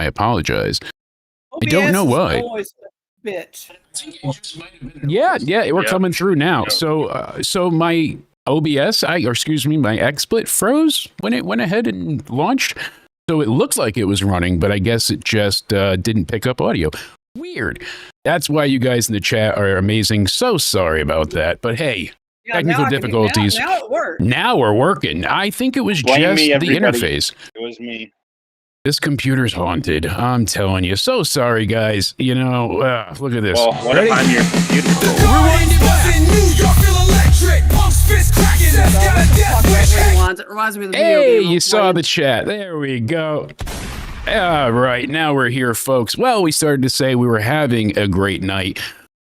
I apologize. OBS I don't know why. Is always a bitch. Yeah, we're coming through now. So my OBS, my XSplit froze when it went ahead and launched. So it looks like it was running, but I guess it just didn't pick up audio. Weird. That's why you guys in the chat are amazing. So sorry about that. But hey, technical difficulties. Now it works. Now we're working. I think it was Blame just me, the everybody. interface. It was me. This computer's haunted. I'm telling you. So sorry, guys. You know, look at this. Well, what if I'm your computer? It reminds me of the video Hey, game you saw the chat. There we go. All right, now we're here, folks. Well, we started to say we were having a great night,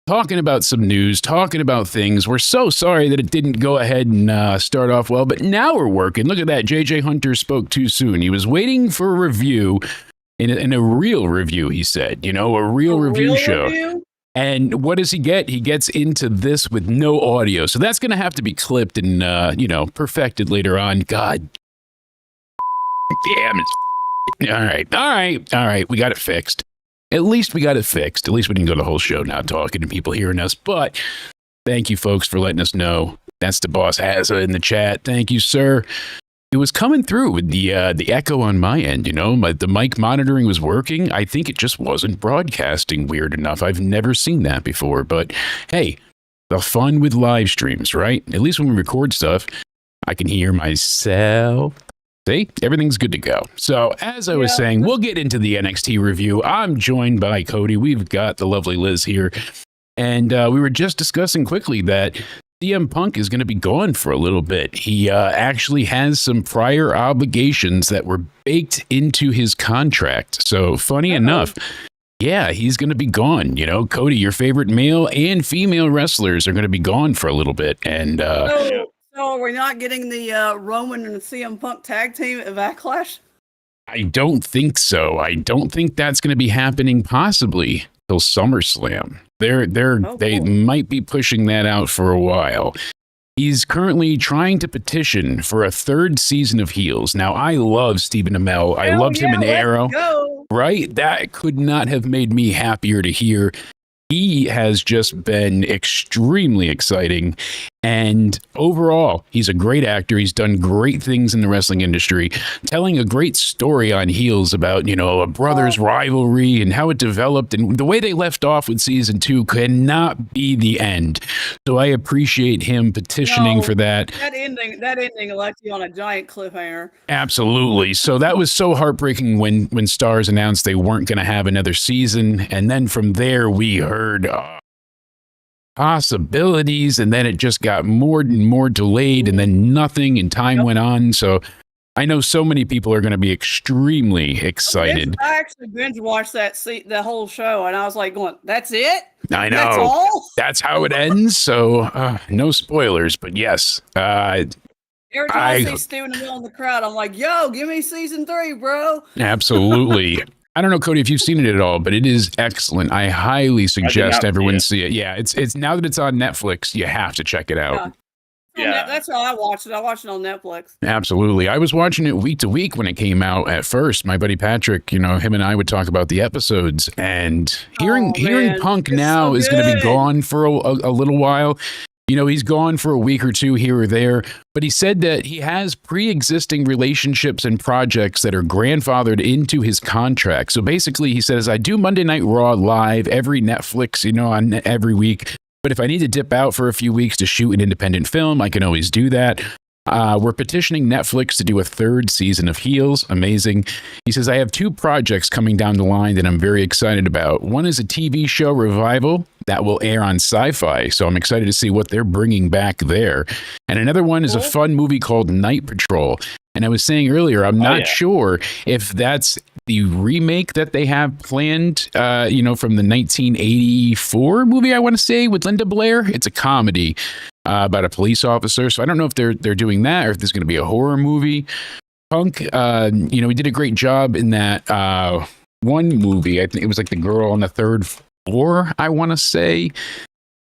talking about some news, talking about things. We're so sorry that it didn't go ahead and start off well, but now we're working. Look at that. JJ Hunter spoke too soon. He was waiting for a review, in a real review, he said. You know, a real review show. Review? And what does he get? He gets into this with no audio. So that's going to have to be clipped and, perfected later on. God damn it. All right. We got it fixed. At least we got it fixed. At least we didn't go the whole show now talking to people hearing us. But thank you, folks, for letting us know. That's the boss Hazza in the chat. Thank you, sir. It was coming through with the echo on my end, the mic monitoring was working. I think it just wasn't broadcasting weird enough. I've never seen that before, but hey, the fun with live streams, right? At least when we record stuff, I can hear myself. See, everything's good to go. So as I was saying, we'll get into the NXT review. I'm joined by Cody. We've got the lovely Liz here. And we were just discussing quickly that CM Punk is going to be gone for a little bit. He actually has some prior obligations that were baked into his contract. So funny enough, yeah, he's going to be gone. Cody, your favorite male and female wrestlers are going to be gone for a little bit. And so are we not getting the Roman and CM Punk tag team at Backlash? I don't think so. I don't think that's going to be happening possibly till SummerSlam. They might be pushing that out for a while. He's currently trying to petition for a third season of Heels. Now, I love Stephen Amell. I loved him in Arrow. Right? That could not have made me happier to hear. He has just been extremely exciting. And overall, he's a great actor. He's done great things in the wrestling industry, telling a great story on Heels about, a brother's rivalry and how it developed. And the way they left off with season 2 cannot be the end. So I appreciate him petitioning for that. That ending left you on a giant cliffhanger. Absolutely. So that was so heartbreaking when Starz announced they weren't going to have another season. And then from there, we heard possibilities, and then it just got more and more delayed, and then nothing, and time went on. So I know so many people are going to be extremely excited. I actually binge watched the whole show, and I was like going, that's it? I know. That's all? That's how it ends. So no spoilers, but yes. Every time I see Stephen Amell in the crowd, I'm like, yo, give me season 3, bro. Absolutely. I don't know, Cody, if you've seen it at all, but it is excellent. I highly suggest everyone see it. Yeah, it's now that it's on Netflix, you have to check it out. Yeah, that's how I watched it. I watched it on Netflix. Absolutely. I was watching it week to week when it came out at first. My buddy Patrick, him and I would talk about the episodes, and hearing Punk now is going to be gone for a little while. He's gone for a week or two here or there, but he said that he has pre-existing relationships and projects that are grandfathered into his contract. So basically, he says, I do Monday Night Raw live every Netflix, on every week. But if I need to dip out for a few weeks to shoot an independent film, I can always do that. We're petitioning Netflix to do a third season of Heels. Amazing. He says, I have 2 projects coming down the line that I'm very excited about. One is a TV show revival that will air on Sci-Fi, so I'm excited to see what they're bringing back there. And another one is a fun movie called Night Patrol. And I was saying earlier, I'm not sure if that's the remake that they have planned, from the 1984 movie, I want to say, with Linda Blair. It's a comedy about a police officer. So I don't know if they're doing that or if there's going to be a horror movie. Punk, he did a great job in that one movie. I think it was like The Girl on the Third Floor, I want to say.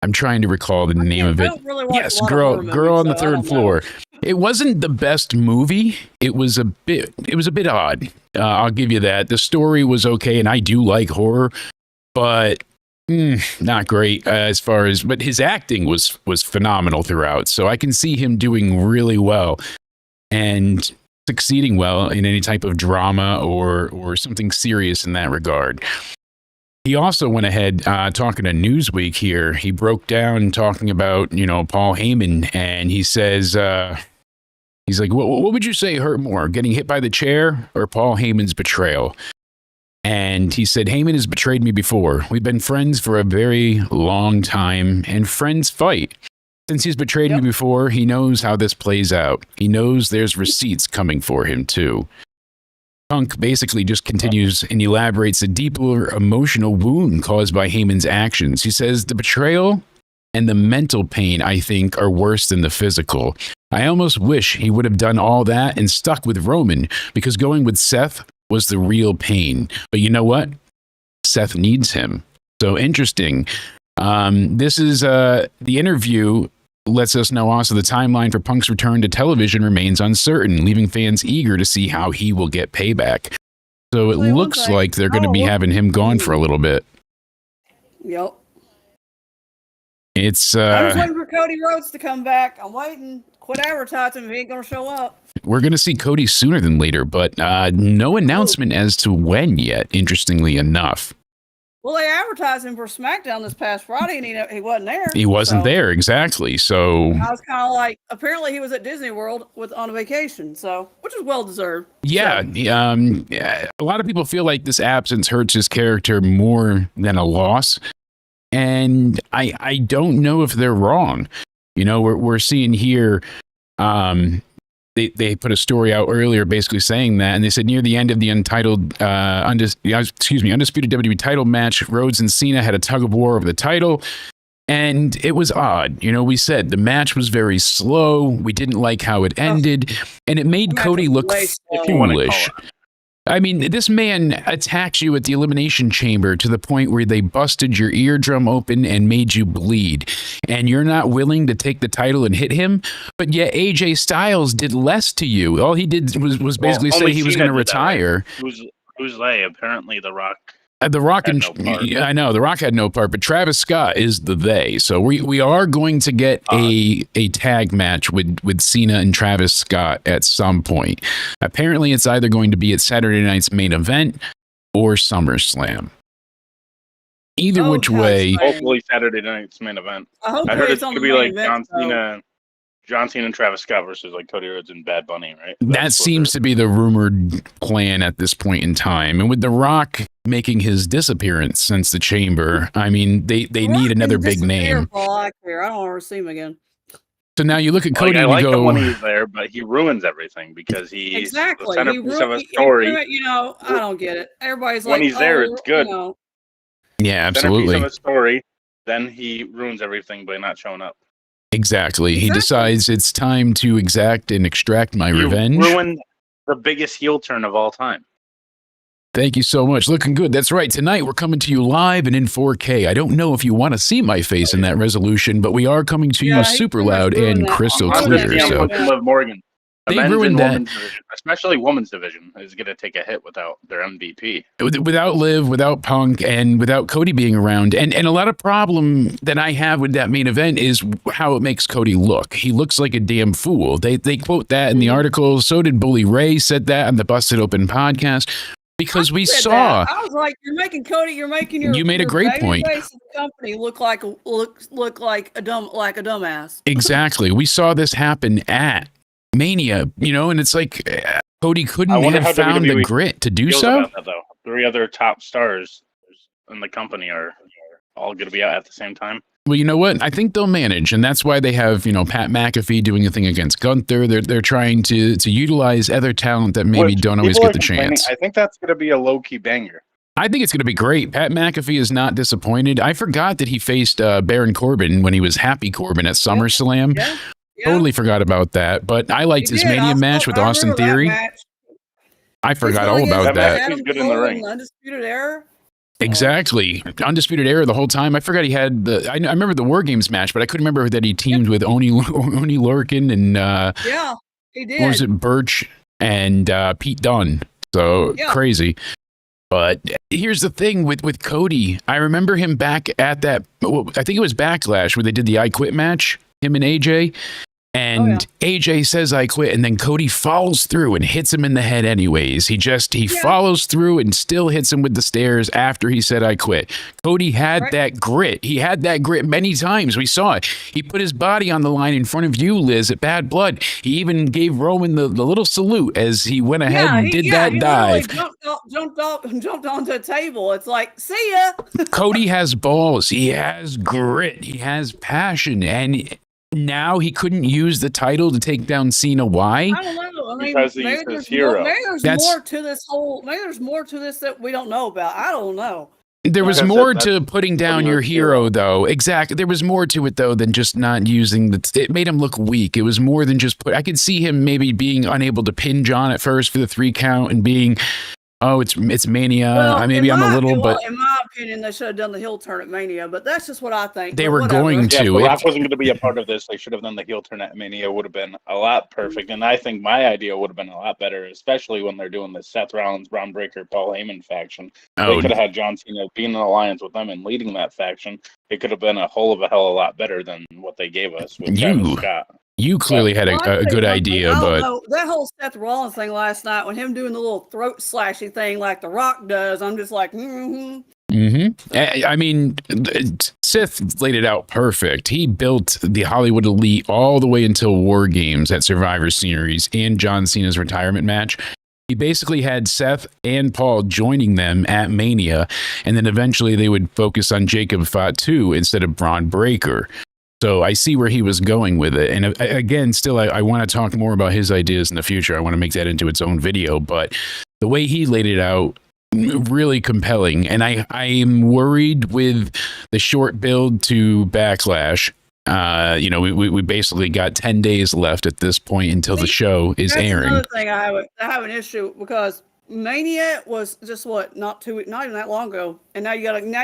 I'm trying to recall the name of I it. don't really watch Yes, a lot of girl horror movies, on the so I third don't floor. know. It wasn't the best movie. It was a bit odd. I'll give you that. The story was okay, and I do like horror, but not great as far as. But his acting was phenomenal throughout. So I can see him doing really well and succeeding well in any type of drama or something serious in that regard. He also went ahead talking to Newsweek here. He broke down talking about, Paul Heyman, and he says, he's like, what would you say hurt more, getting hit by the chair or Paul Heyman's betrayal? And he said, Heyman has betrayed me before. We've been friends for a very long time, and friends fight. Since he's betrayed me before, he knows how this plays out. He knows there's receipts coming for him, too. Punk basically just continues and elaborates a deeper emotional wound caused by Heyman's actions. He says, the betrayal and the mental pain, I think, are worse than the physical. I almost wish he would have done all that and stuck with Roman, because going with Seth was the real pain. But you know what? Seth needs him. So interesting. This is the interview lets us know also the timeline for Punk's return to television remains uncertain, leaving fans eager to see how he will get payback. So it looks like they're going to be having him gone for a little bit. Yep. It's I'm just waiting for Cody Rhodes to come back. I'm waiting. Quit advertising if he ain't going to show up. We're going to see Cody sooner than later, but no announcement as to when yet, interestingly enough. Well, they advertised him for SmackDown this past Friday, and he wasn't there. He wasn't there, exactly. So I was kind of like, apparently he was at Disney World on a vacation, so which is well deserved. Yeah, a lot of people feel like this absence hurts his character more than a loss, and I don't know if they're wrong. We're seeing here. They put a story out earlier basically saying that, and they said near the end of the undisputed WWE title match, Rhodes and Cena had a tug of war over the title, and it was odd. We said the match was very slow. We didn't like how it ended, and it made Cody look foolish. I mean, this man attacked you at the Elimination Chamber to the point where they busted your eardrum open and made you bleed. And you're not willing to take the title and hit him? But yet AJ Styles did less to you. All he did was basically say he was going to retire. Right? Who's they? Apparently The Rock. The Rock and I know The Rock had no part, but Travis Scott is the they. So we are going to get a tag match with Cena and Travis Scott at some point. Apparently, it's either going to be at Saturday night's main event or SummerSlam. Either which way. Hopefully, Saturday night's main event. I heard it's going to be like John Cena and Travis Scott versus like Cody Rhodes and Bad Bunny, right? That seems to be the rumored plan at this point in time. And with The Rock making his disappearance since the Chamber, I mean, they need another big name. I don't want to see him again. So now you look at Cody I and like you go, him when he's there, but he ruins everything because he's the centerpiece of a story. I don't get it. Everybody's when like, he's there, it's good. Yeah, absolutely. Centerpiece of a story, then he ruins everything by not showing up. Exactly. He decides it's time to exact and extract my revenge. Ruined the biggest heel turn of all time. Thank you so much. Looking good. That's right. Tonight we're coming to you live and in 4K. I don't know if you want to see my face in that resolution, but we are coming to you super loud and crystal clear. So Liv Morgan. They ruined that. Division, especially women's division, is going to take a hit without their MVP. Without Liv, without Punk, and without Cody being around. And a lot of problem that I have with that main event is how it makes Cody look. He looks like a damn fool. They quote that in the article. So did Bully Ray said that on the Busted Open podcast. Because we saw, I was like, "You're making Cody. You're making your." You made a great point. Face of the company look like a dumbass. Exactly. We saw this happen at Mania, and it's like Cody couldn't have found the grit to do so. That, though. 3 other top stars in the company are all going to be out at the same time. Well, you know what? I think they'll manage, and that's why they have, Pat McAfee doing a thing against Gunther. They're trying to utilize other talent that maybe don't always get the chance. I think that's going to be a low-key banger. I think it's going to be great. Pat McAfee is not disappointed. I forgot that he faced Baron Corbin when he was Happy Corbin at SummerSlam. Yeah. Totally forgot about that. But I liked his Mania match with Austin Theory. I forgot all about that. He's good in the ring. Undisputed Era. Exactly. Undisputed Era the whole time. I forgot he had I remember the War Games match, but I couldn't remember that he teamed with Oni Lorcan and yeah, he did. What was it, Birch and Pete Dunne. So crazy. But here's the thing with Cody. I remember him back at that, I think it was Backlash where they did the I Quit match, him and AJ. And AJ says, I quit. And then Cody follows through and hits him in the head anyways. He follows through and still hits him with the stairs after he said, I quit. Cody had that grit. He had that grit many times. We saw it. He put his body on the line in front of you, Liz, at Bad Blood. He even gave Roman the little salute as he went ahead and did that dive. Jumped onto a table. It's like, see ya. Cody has balls. He has grit. He has passion. And now he couldn't use the title to take down Cena. Why? I don't know. I mean, because he's his hero. Maybe there's more to this maybe there's more to this that we don't know about. I don't know. There was more to putting down your hero, though. Exactly. There was more to it, though, than just not using it made him look weak. It was more than just I could see him maybe being unable to pin John at first for the 3 count and being, it's Mania. Well, maybe I'm a little, but in my opinion, they should have done the heel turn at Mania. But that's just what I think. They were going to. Yeah, if Rock wasn't going to be a part of this, they should have done the heel turn at Mania. Would have been a lot perfect, and I think my idea would have been a lot better, especially when they're doing the Seth Rollins, Braun Breaker, Paul Heyman faction. They could have had John Cena being in an alliance with them and leading that faction. It could have been a whole of a hell a lot better than what they gave us with Travis Scott. You clearly had a good idea, but that whole Seth Rollins thing last night, when him doing the little throat slashy thing like The Rock does, I'm just like, I mean, Seth laid it out perfect. He built the Hollywood Elite all the way until War Games at Survivor Series and John Cena's retirement match. He basically had Seth and Paul joining them at Mania, and then eventually they would focus on Jacob Fatu instead of Braun Breaker. So I see where he was going with it. And again, still, I want to talk more about his ideas in the future. I want to make that into its own video. But the way he laid it out, really compelling. And I am worried with the short build to Backlash. We basically got 10 days left at this point until the show is airing. Another thing I have an issue because Mania was just not even that long ago, and now you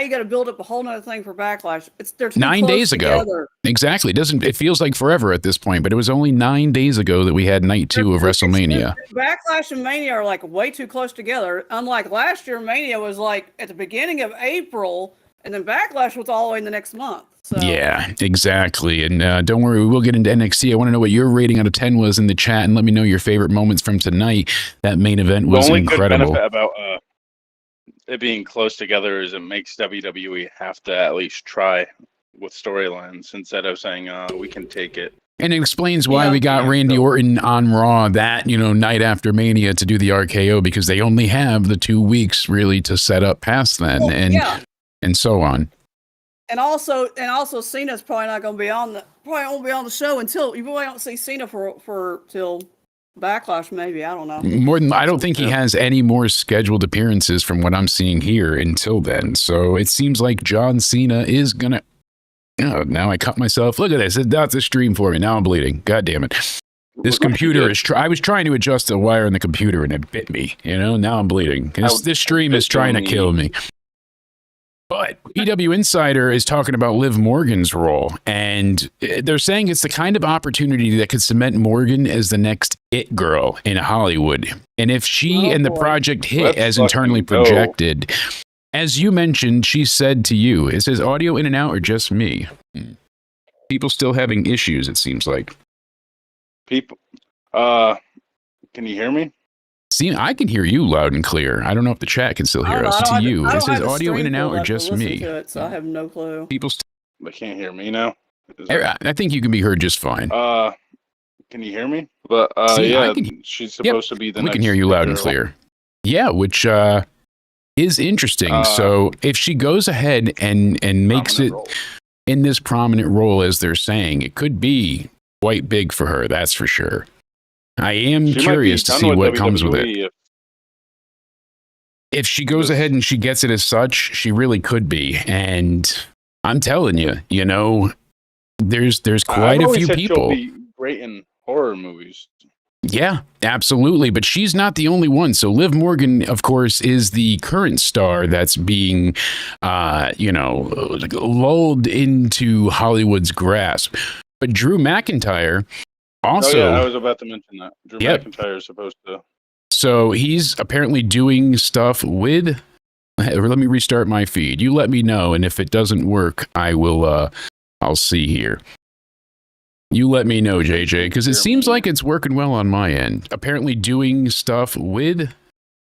gotta build up a whole nother thing for Backlash. They're 9 days ago. Exactly. It feels like forever at this point, but it was only 9 days ago that we had night 2 of WrestleMania. Backlash and Mania are like way too close together. Unlike last year, Mania was like at the beginning of April, and then Backlash was all the way in the next month. So. Yeah, exactly. And don't worry, we will get into NXT. I want to know what your rating out of 10 was in the chat, and let me know your favorite moments from tonight. That main event was incredible. The only good benefit about it being close together is it makes WWE have to at least try with storylines instead of saying, we can take it. And it explains why we got Randy Orton on Raw that, night after Mania to do the RKO, because they only have the 2 weeks really to set up past then and so on. And also, Cena's probably not going to be on the show until you probably don't see Cena for till Backlash. Maybe I don't know. I don't think he has any more scheduled appearances from what I'm seeing here until then. So it seems like John Cena is gonna. Oh, now I cut myself. Look at this. That's a stream for me. Now I'm bleeding. God damn it. This computer is. I was trying to adjust the wire in the computer and it bit me. Now I'm bleeding. This stream is trying to kill me. But PW Insider is talking about Liv Morgan's role, and they're saying it's the kind of opportunity that could cement Morgan as the next it girl in Hollywood. And if she and the project hit as internally projected, as you mentioned, she said to you, is his audio in and out or just me? People still having issues, it seems like. Can you hear me? See, I can hear you loud and clear. I don't know if the chat can still hear us. To you, is his audio in and out or just me? So I have no clue. They can't hear me now. I think you can be heard just fine. Can you hear me? But she's supposed to be the next. We can hear you loud and clear. Yeah, which is interesting. So if she goes ahead and makes it in this prominent role, as they're saying, it could be quite big for her. That's for sure. I am curious to see what comes with it. If she goes ahead and she gets it as such, she really could be. And I'm telling you, there's quite a few people. She'll be great in horror movies. Yeah, absolutely. But she's not the only one. So Liv Morgan, of course, is the current star that's being, lulled into Hollywood's grasp. But Drew McIntyre also. Oh, yeah, I was about to mention that. Drew McIntyre is supposed to. So he's apparently doing stuff with. Let me restart my feed. You let me know, and if it doesn't work, I will. I'll see here. You let me know, JJ, because it seems like it's working well on my end. Apparently doing stuff with...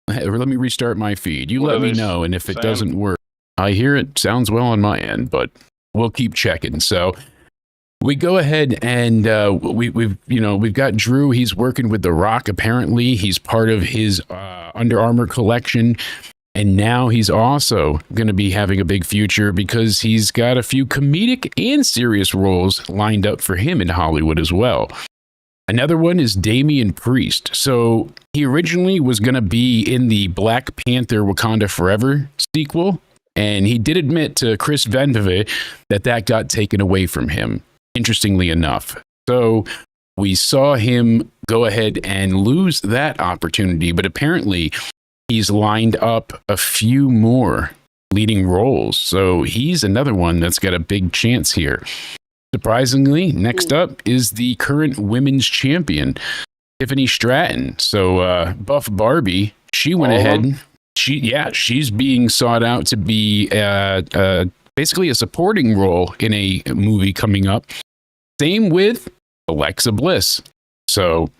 Let me restart my feed. You let me know, and if it doesn't work, I hear it sounds well on my end, but we'll keep checking. So we go ahead and we've got Drew. He's working with The Rock, apparently. He's part of his Under Armour collection. And now he's also going to be having a big future because he's got a few comedic and serious roles lined up for him in Hollywood as well. Another one is Damian Priest. So he originally was going to be in the Black Panther Wakanda Forever sequel, and he did admit to Chris Vendeve that got taken away from him, interestingly enough. So we saw him go ahead and lose that opportunity, but apparently he's lined up a few more leading roles. So he's another one that's got a big chance here. Surprisingly, next up is the current women's champion, Tiffany Stratton. So Buff Barbie, she went ahead. She's being sought out to be basically a supporting role in a movie coming up. Same with Alexa Bliss. So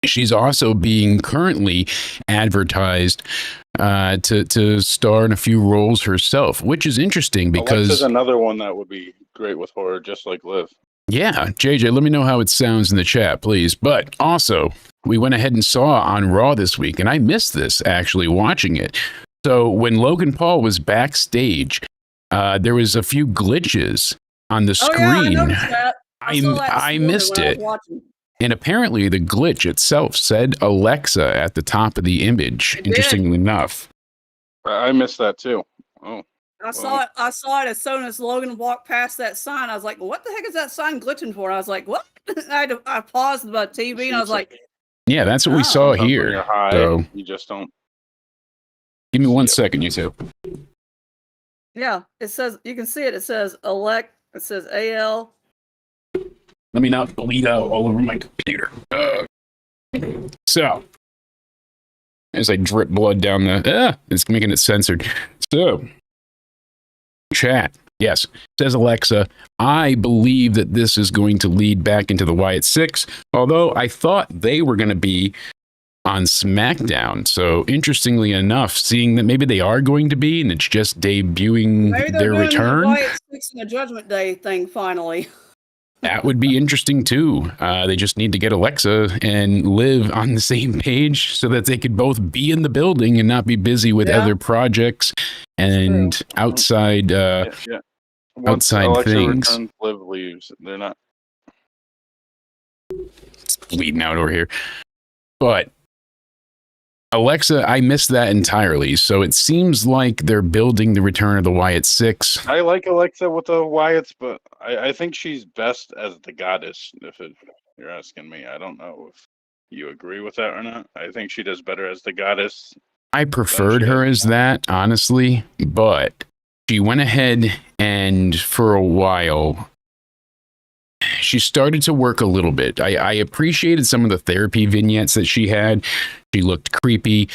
she's also being currently advertised to star in a few roles herself, which is interesting because Alexa's another one that would be great with horror, just like Liv. Yeah, JJ, let me know how it sounds in the chat, please. But also, we went ahead and saw on Raw this week, and I missed this actually watching it. So when Logan Paul was backstage, there was a few glitches on the screen. Yeah, I missed it. And apparently the glitch itself said Alexa at the top of the image, interestingly enough. I missed that too. Oh. I saw it as soon as Logan walked past that sign. I was like, what the heck is that sign glitching for? I was like, what? I paused the TV and I was like, yeah, that's what we saw here. You're high, so you just don't. Give me 1 second, you two. Yeah, it says, you can see it. It says it says AL. Let me not bleed out all over my computer. So, as I drip blood down it's making it censored. So, chat. Yes, says Alexa, I believe that this is going to lead back into the Wyatt Six, although I thought they were going to be on SmackDown. So, interestingly enough, seeing that maybe they are going to be, and it's just debuting their return. The Wyatt Six and the Judgment Day thing finally. That would be interesting too. They just need to get Alexa and Liv on the same page so that they could both be in the building and not be busy with other projects and outside outside Alexa things. Returns, Liv leaves. They're not. It's bleeding out over here. But Alexa, I missed that entirely. So it seems like they're building the return of the Wyatt Six. I like Alexa with the Wyatts, but I think she's best as the goddess, if you're asking me. I don't know if you agree with that or not. I think she does better as the goddess. I preferred her as that, honestly, but she went ahead and for a while, she started to work a little bit. I appreciated some of the therapy vignettes that she had. She looked creepy.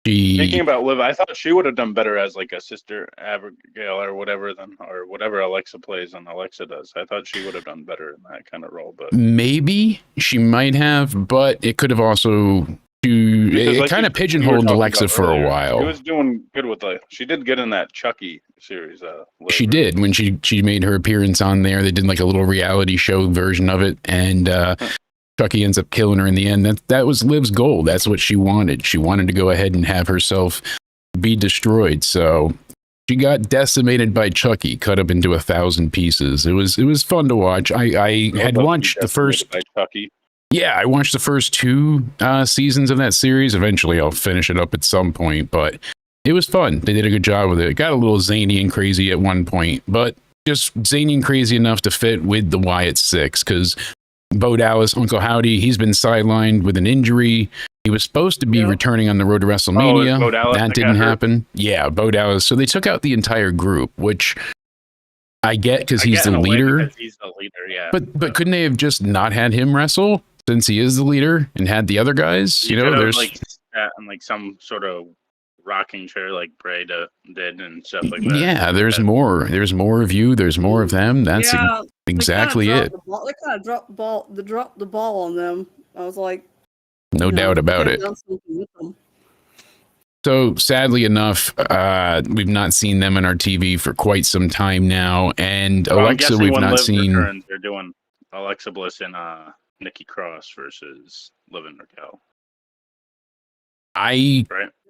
Thinking about Liv, I thought she would have done better as like a Sister Abigail or whatever Alexa plays and Alexa does. I thought she would have done better in that kind of role. But maybe she might have, but it could have also. It kind of pigeonholed Alexa for a while. She was doing good with she did good in that Chucky series. She did when she made her appearance on there. They did like a little reality show version of it, and Chucky ends up killing her in the end. That was Liv's goal. That's what she wanted. She wanted to go ahead and have herself be destroyed. So she got decimated by Chucky, cut up into 1,000 pieces. It was fun to watch. I had watched the first. By Chucky. Yeah, I watched the first 2 seasons of that series. Eventually, I'll finish it up at some point, but it was fun. They did a good job with it. It got a little zany and crazy at one point, but just zany and crazy enough to fit with the Wyatt Six, because Bo Dallas, Uncle Howdy, he's been sidelined with an injury. He was supposed to be returning on the road to WrestleMania. Bo Dallas, that didn't happen. Yeah, Bo Dallas. So they took out the entire group, which I get because he's the leader. He's the leader, yeah. But couldn't they have just not had him wrestle since he is the leader and had the other guys? You know, there's like on like some sort of rocking chair like Bray did and stuff like that. Yeah, there's more. There's more of you. There's more of them. That's exactly it. They kind of dropped the ball on them. I was like, no doubt about it. So sadly enough, we've not seen them on our TV for quite some time now. And Alexa, we've not seen. They're doing Alexa Bliss and Nikki Cross versus Liv and Raquel. I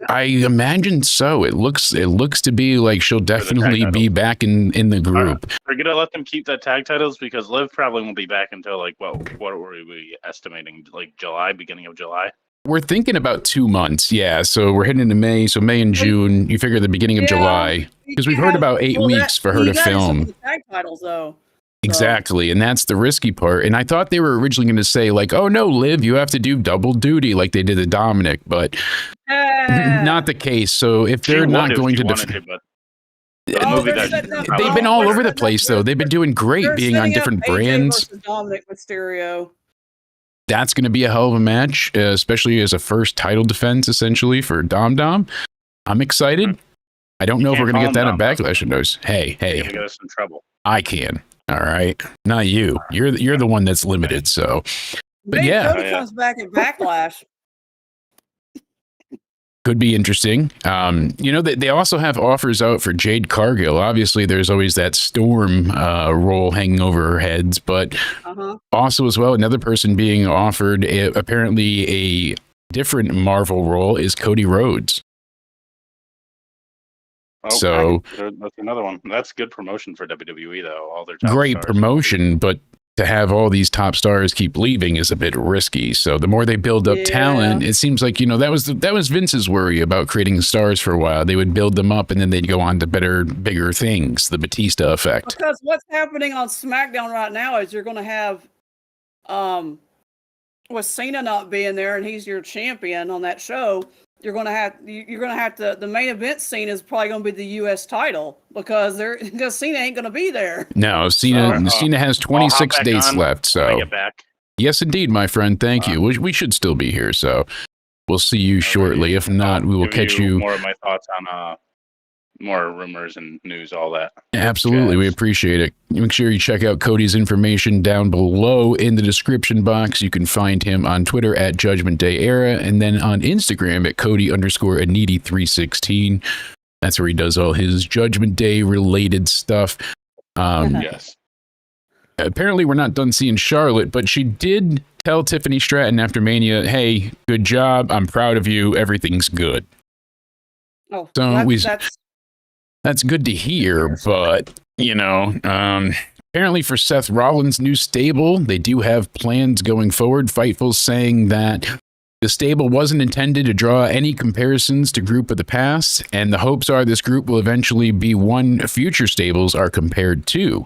imagine so. It looks to be like she'll definitely be back in the group. We're gonna let them keep that tag titles because Liv probably won't be back until like what were we estimating, like July, beginning of July? We're thinking about 2 months, yeah. So we're heading into May. So May and June. You figure the beginning of July, because we've heard about 8 weeks for her to film. Tag titles, though. Exactly, and that's the risky part. And I thought they were originally going to say like, "Oh no, Liv, you have to do double duty like they did to Dominic," but not the case. So if they're not going to they've been all over the place though. They've been doing great, being on different brands. Dominic Mysterio. That's going to be a hell of a match, especially as a first title defense, essentially for Dom. I'm excited. I don't know if we're going to get that in Backlash. And knows. Hey, you're gonna get us in trouble. I can. All right, not you. You're the one that's limited. So, but Maybe yeah, Cody comes back at Backlash. Could be interesting. You know, they also have offers out for Jade Cargill. Obviously, there's always that Storm role hanging over her heads, but also as well, another person being offered apparently a different Marvel role is Cody Rhodes. Oh, so that's another one. That's good promotion for WWE, though. All their great promotion, but to have all these top stars keep leaving is a bit risky. So the more they build up talent, it seems like, you know, that was Vince's worry about creating stars for a while. They would build them up and then they'd go on to bigger things, the Batista effect. Because what's happening on SmackDown right now is you're going to have, with Cena not being there and he's your champion on that show, you're going to have to, the main event scene is probably going to be the U.S. title because Cena ain't going to be there. No, Cena has 26 dates left. So yes, indeed, my friend. Thank you. We should still be here. So we'll see you shortly. If not, we will catch you. More of my thoughts on more rumors and news, all that. Absolutely. We appreciate it. Make sure you check out Cody's information down below in the description box. You can find him on Twitter at Judgment Day Era and then on Instagram at Cody_Aniti316. That's where he does all his Judgment Day related stuff. Yes. Apparently, we're not done seeing Charlotte, but she did tell Tiffany Stratton after Mania, "Hey, good job. I'm proud of you. Everything's good." Oh, so that's good to hear, but, you know, apparently for Seth Rollins' new stable, they do have plans going forward. Fightful's saying that the stable wasn't intended to draw any comparisons to group of the past, and the hopes are this group will eventually be one future stables are compared to.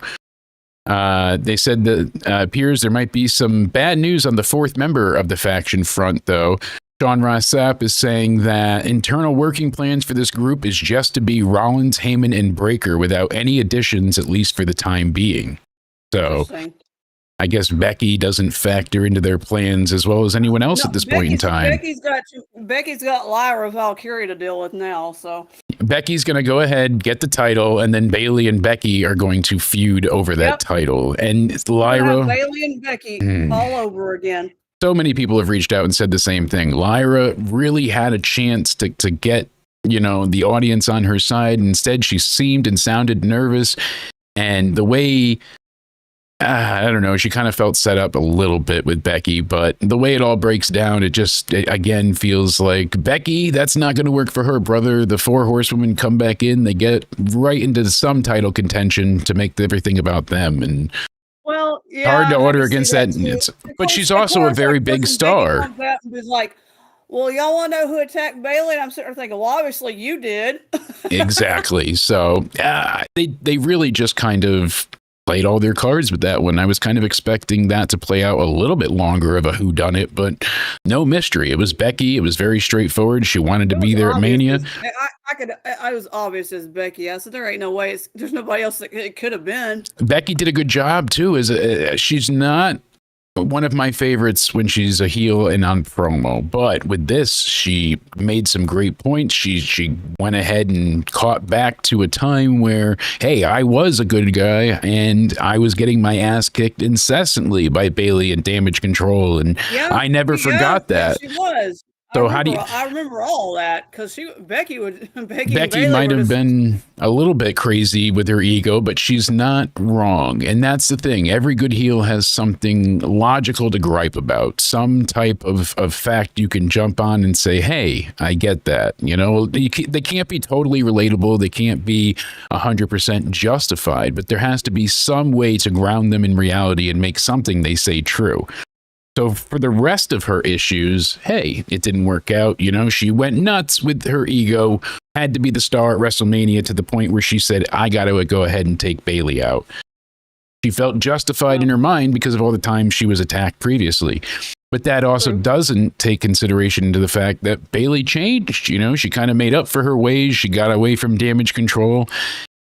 They said that appears there might be some bad news on the fourth member of the faction front, though. Sean Ross Sapp is saying that internal working plans for this group is just to be Rollins, Heyman, and Breaker without any additions, at least for the time being. So I guess Becky doesn't factor into their plans as well as anyone else at this point in time. Becky's got Lyra Valkyrie to deal with now, so Becky's going to go ahead, get the title, and then Bayley and Becky are going to feud over that title. And Lyra, Bayley and Becky all over again. So many people have reached out and said the same thing. Lyra really had a chance to get, you know, the audience on her side. Instead, she seemed and sounded nervous. And the way, I don't know, she kind of felt set up a little bit with Becky. But the way it all breaks down, it again feels like, Becky, that's not going to work for her, brother. The four horsewomen come back in. They get right into some title contention to make everything about them. And well, yeah, hard to order against that. But she's also a very big star. He's like, well, y'all want to know who attacked Bayley? And I'm sitting there thinking, well, obviously you did. Exactly. So they really just kind of played all their cards with that one. I was kind of expecting that to play out a little bit longer of a whodunit, but no mystery. It was Becky. It was very straightforward. She wanted to be there at Mania. I was obvious as Becky. I said, there ain't no way. There's nobody else that it could have been. Becky did a good job too. She's not one of my favorites when she's a heel and on promo, but with this, she made some great points. She went ahead and caught back to a time where, hey, I was a good guy and I was getting my ass kicked incessantly by Bayley and Damage Control, and I never forgot that. She was. So I remember all that because Becky might have been a little bit crazy with her ego, but she's not wrong. And that's the thing. Every good heel has something logical to gripe about, some type of fact you can jump on and say, hey, I get that. You know, they can't be totally relatable. They can't be 100% justified, but there has to be some way to ground them in reality and make something they say true. So for the rest of her issues, hey, it didn't work out. You know, she went nuts with her ego, had to be the star at WrestleMania to the point where she said, I got to go ahead and take Bayley out. She felt justified in her mind because of all the times she was attacked previously. But that also doesn't take consideration into the fact that Bayley changed. You know, she kind of made up for her ways. She got away from Damage Control.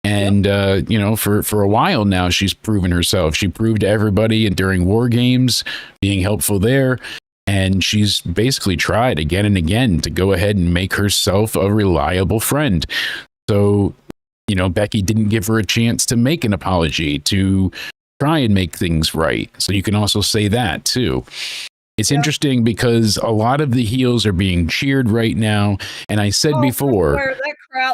And, you know, for a while now, she's proven herself. She proved to everybody during War Games, being helpful there. And she's basically tried again and again to go ahead and make herself a reliable friend. So, you know, Becky didn't give her a chance to make an apology, to try and make things right. So you can also say that, too. It's interesting because a lot of the heels are being cheered right now. And I said before,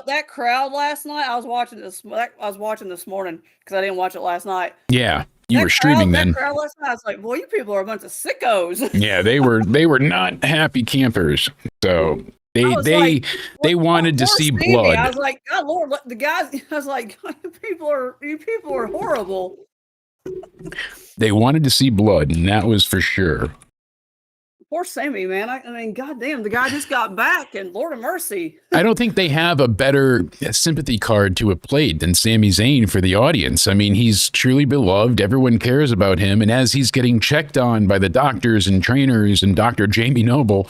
that crowd last night, I was watching this morning because I didn't watch it last night. Yeah, you were streaming then. That crowd last night, I was like, boy, you people are a bunch of sickos. Yeah, they were not happy campers. So they wanted to see blood. I was like, God Lord, the guys. I was like, you people are horrible. They wanted to see blood, and that was for sure. Poor Sammy, man. I mean, goddamn, the guy just got back, and Lord of mercy. I don't think they have a better sympathy card to have played than Sami Zayn for the audience. I mean, he's truly beloved. Everyone cares about him. And as he's getting checked on by the doctors and trainers and Dr. Jamie Noble,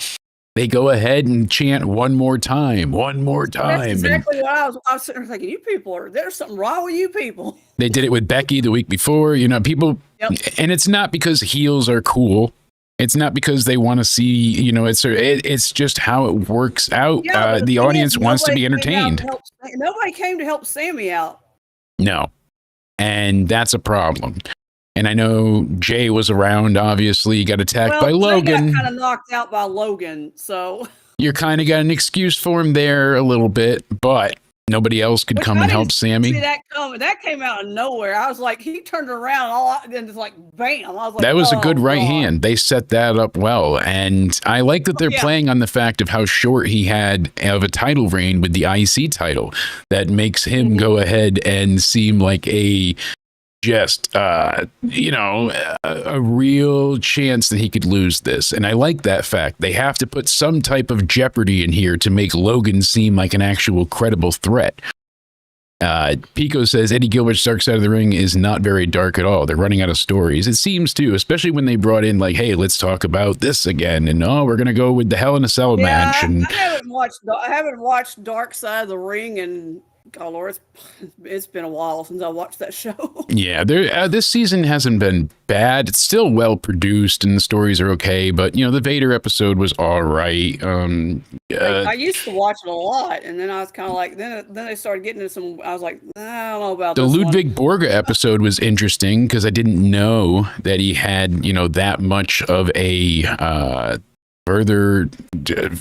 they go ahead and chant one more time. That's exactly what I was sitting there thinking, there's something wrong with you people. They did it with Becky the week before. You know, people, and it's not because heels are cool. It's not because they want to see, you know, it's just how it works out. The audience wants to be entertained. Nobody came to help Sammy out. No. And that's a problem. And I know Jay was around, obviously. He got attacked by Logan. Jay got kind of knocked out by Logan, so. You're kind of got an excuse for him there a little bit, but nobody else could come and help Sammy. See that came out of nowhere. I was like, he turned around and just like, bam. I was like, that was a good right hand. They set that up well. And I like that they're playing on the fact of how short he had of a title reign with the IC title. That makes him go ahead and seem like a real chance that he could lose this. And I like that fact. They have to put some type of jeopardy in here to make Logan seem like an actual credible threat. Pico says Eddie Gilbert's dark side of the ring is not very dark at all. They're running out of stories. It seems to, especially when they brought in like, hey, let's talk about this again. And we're going to go with the Hell in a Cell match. And I haven't watched Dark Side of the Ring and God Lord, it's been a while since I watched that show. Yeah, this season hasn't been bad. It's still well produced and the stories are okay, but you know, the Vader episode was all right. I used to watch it a lot, and then I was kind of like, then they started getting into some. I was like, I don't know about the this Ludwig Borga episode was interesting because I didn't know that he had, you know, that much of a further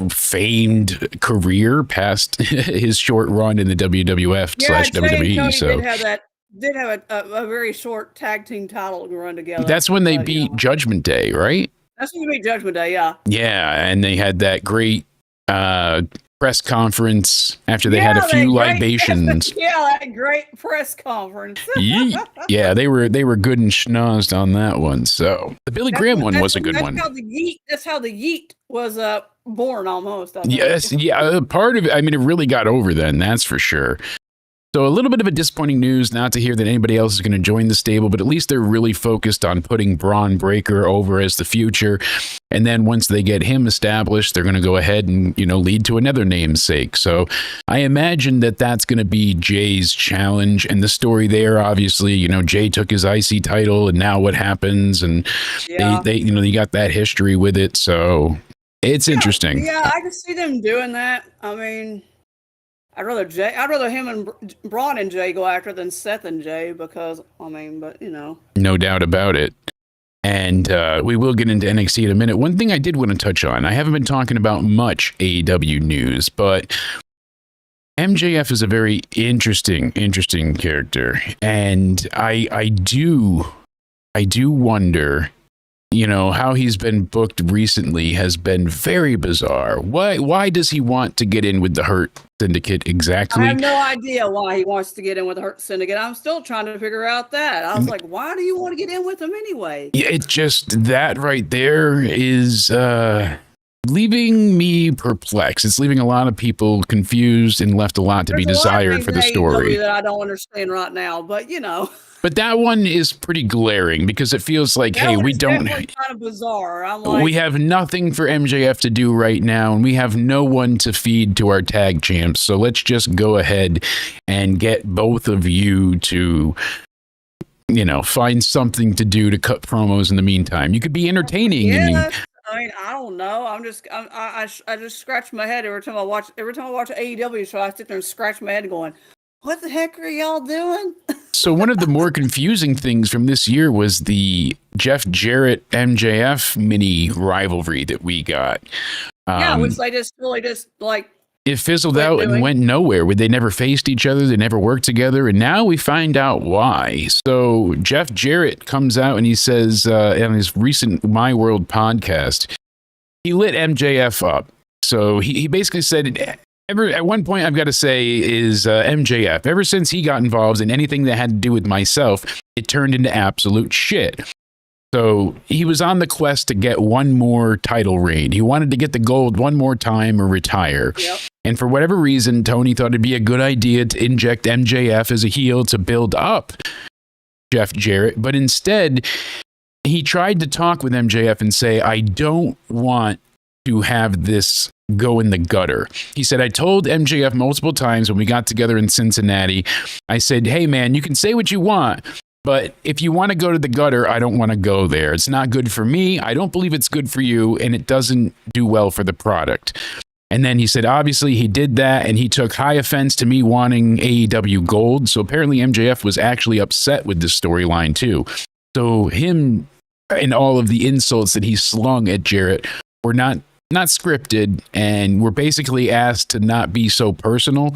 famed career past his short run in the WWF / WWE. So did have a very short tag team title run together. That's when they beat Judgment Day, right? That's when they beat Judgment Day, yeah. Yeah, and they had that great press conference after they had a few libations. Yeah, that great press conference. Yeah, they were good and schnozzed on that one. So the Billy Graham one was a good one. That's how the Yeet was born almost. Yes, yeah. Part of it, I mean, it really got over then. That's for sure. So a little bit of a disappointing news, not to hear that anybody else is going to join the stable, but at least they're really focused on putting Braun Breaker over as the future. And then once they get him established, they're going to go ahead and, lead to another namesake. So I imagine that that's going to be Jay's challenge. And the story there, obviously, Jay took his IC title, and now what happens? And they got that history with it. So it's interesting. Yeah, I can see them doing that. I mean, I'd rather him and Braun and Jay go after than Seth and Jay because, No doubt about it. And we will get into NXT in a minute. One thing I did want to touch on, I haven't been talking about much AEW news, but MJF is a very interesting character. And I do wonder, how he's been booked recently has been very bizarre. Why does he want to get in with the Hurt Syndicate exactly? I have no idea why he wants to get in with the Hurt Syndicate. I'm still trying to figure out that. I was like, why do you want to get in with them anyway? Yeah, it just, that right there is leaving me perplexed. It's leaving a lot of people confused and left a lot to be desired for the story. That I don't understand right now, but But that one is pretty glaring because it feels like, hey, we don't. Kind of bizarre. I'm like, we have nothing for MJF to do right now, and we have no one to feed to our tag champs. So let's just go ahead and get both of you to, find something to do to cut promos in the meantime. You could be entertaining. Yeah, I don't know. I just scratch my head every time I watch an AEW show. I sit there and scratch my head going, what the heck are y'all doing? So one of the more confusing things from this year was the Jeff Jarrett MJF mini rivalry that we got. Which they just really it fizzled out and went nowhere. They never faced each other. They never worked together. And now we find out why. So Jeff Jarrett comes out and he says on his recent My World podcast, he lit MJF up. So he basically said, at one point, I've got to say, is MJF. Ever since he got involved in anything that had to do with myself, it turned into absolute shit. So he was on the quest to get one more title reign. He wanted to get the gold one more time or retire. Yep. And for whatever reason, Tony thought it'd be a good idea to inject MJF as a heel to build up Jeff Jarrett. But instead, he tried to talk with MJF and say, I don't want to have this go in the gutter. He said, I told MJF multiple times when we got together in Cincinnati, I said, hey man, you can say what you want, but if you want to go to the gutter, I don't want to go there. It's not good for me. I don't believe it's good for you, and it doesn't do well for the product. And then he said, obviously he did that, and he took high offense to me wanting AEW gold. So apparently MJF was actually upset with this storyline too. So him and all of the insults that he slung at Jarrett were not scripted, and were basically asked to not be so personal,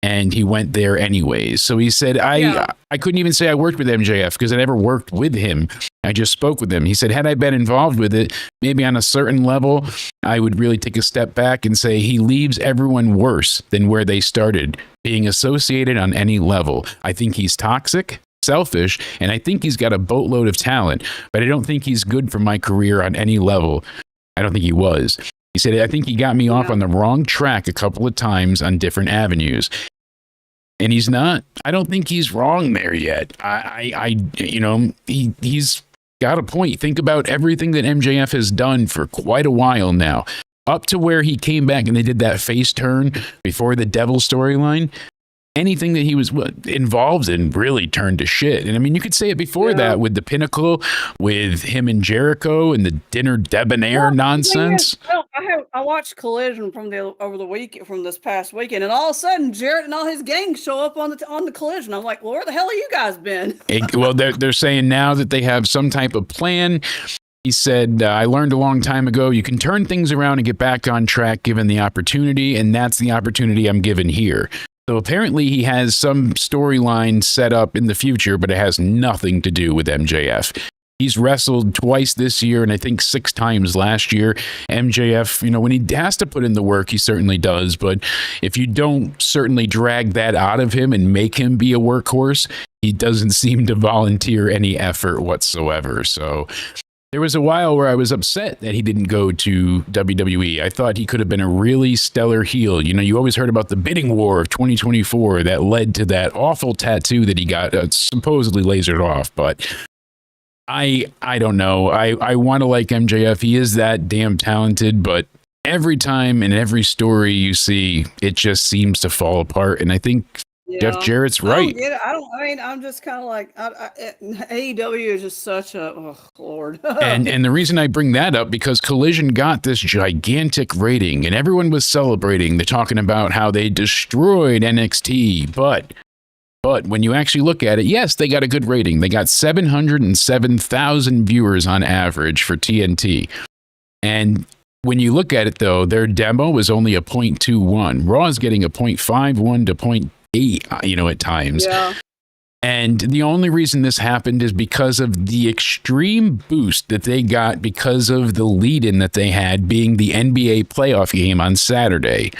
and he went there anyways. So he said, I couldn't even say I worked with MJF because I never worked with him. I just spoke with him. He said, had I been involved with it, maybe on a certain level, I would really take a step back and say he leaves everyone worse than where they started, being associated on any level. I think he's toxic, selfish, and I think he's got a boatload of talent, but I don't think he's good for my career on any level. I don't think he was. He said, I think he got me off on the wrong track a couple of times on different avenues. And he's not, I don't think he's wrong there yet. He's got a point. Think about everything that MJF has done for quite a while now, up to where he came back and they did that face turn before the Devil storyline. Anything that he was involved in really turned to shit. And I mean, you could say it before that with the Pinnacle, with him and Jericho and the dinner debonair nonsense. I watched Collision from this past weekend, and all of a sudden Jarrett and all his gang show up on the Collision. I'm like, well, where the hell have you guys been? Well, they're saying now that they have some type of plan. He said, I learned a long time ago, you can turn things around and get back on track given the opportunity, and that's the opportunity I'm given here. So apparently he has some storyline set up in the future, but it has nothing to do with MJF. He's wrestled twice this year, and I think 6 times last year. MJF, when he has to put in the work, he certainly does. But if you don't certainly drag that out of him and make him be a workhorse, he doesn't seem to volunteer any effort whatsoever. So There was a while where I was upset that he didn't go to WWE. I thought he could have been a really stellar heel. You know, you always heard about the bidding war of 2024 that led to that awful tattoo that he got supposedly lasered off. But I don't know. I want to like MJF. He is that damn talented, but every time in every story you see, it just seems to fall apart. And I think Jeff Jarrett's right. I'm just kind of like, AEW is just such a, oh, Lord. and the reason I bring that up, because Collision got this gigantic rating and everyone was celebrating. They're talking about how they destroyed NXT. But when you actually look at it, yes, they got a good rating. They got 707,000 viewers on average for TNT. And when you look at it, though, their demo was only a 0.21. Raw is getting a 0.51 to 0.8, you know, at times. Yeah. And the only reason this happened is because of the extreme boost that they got because of the lead-in that they had being the NBA playoff game on Saturday.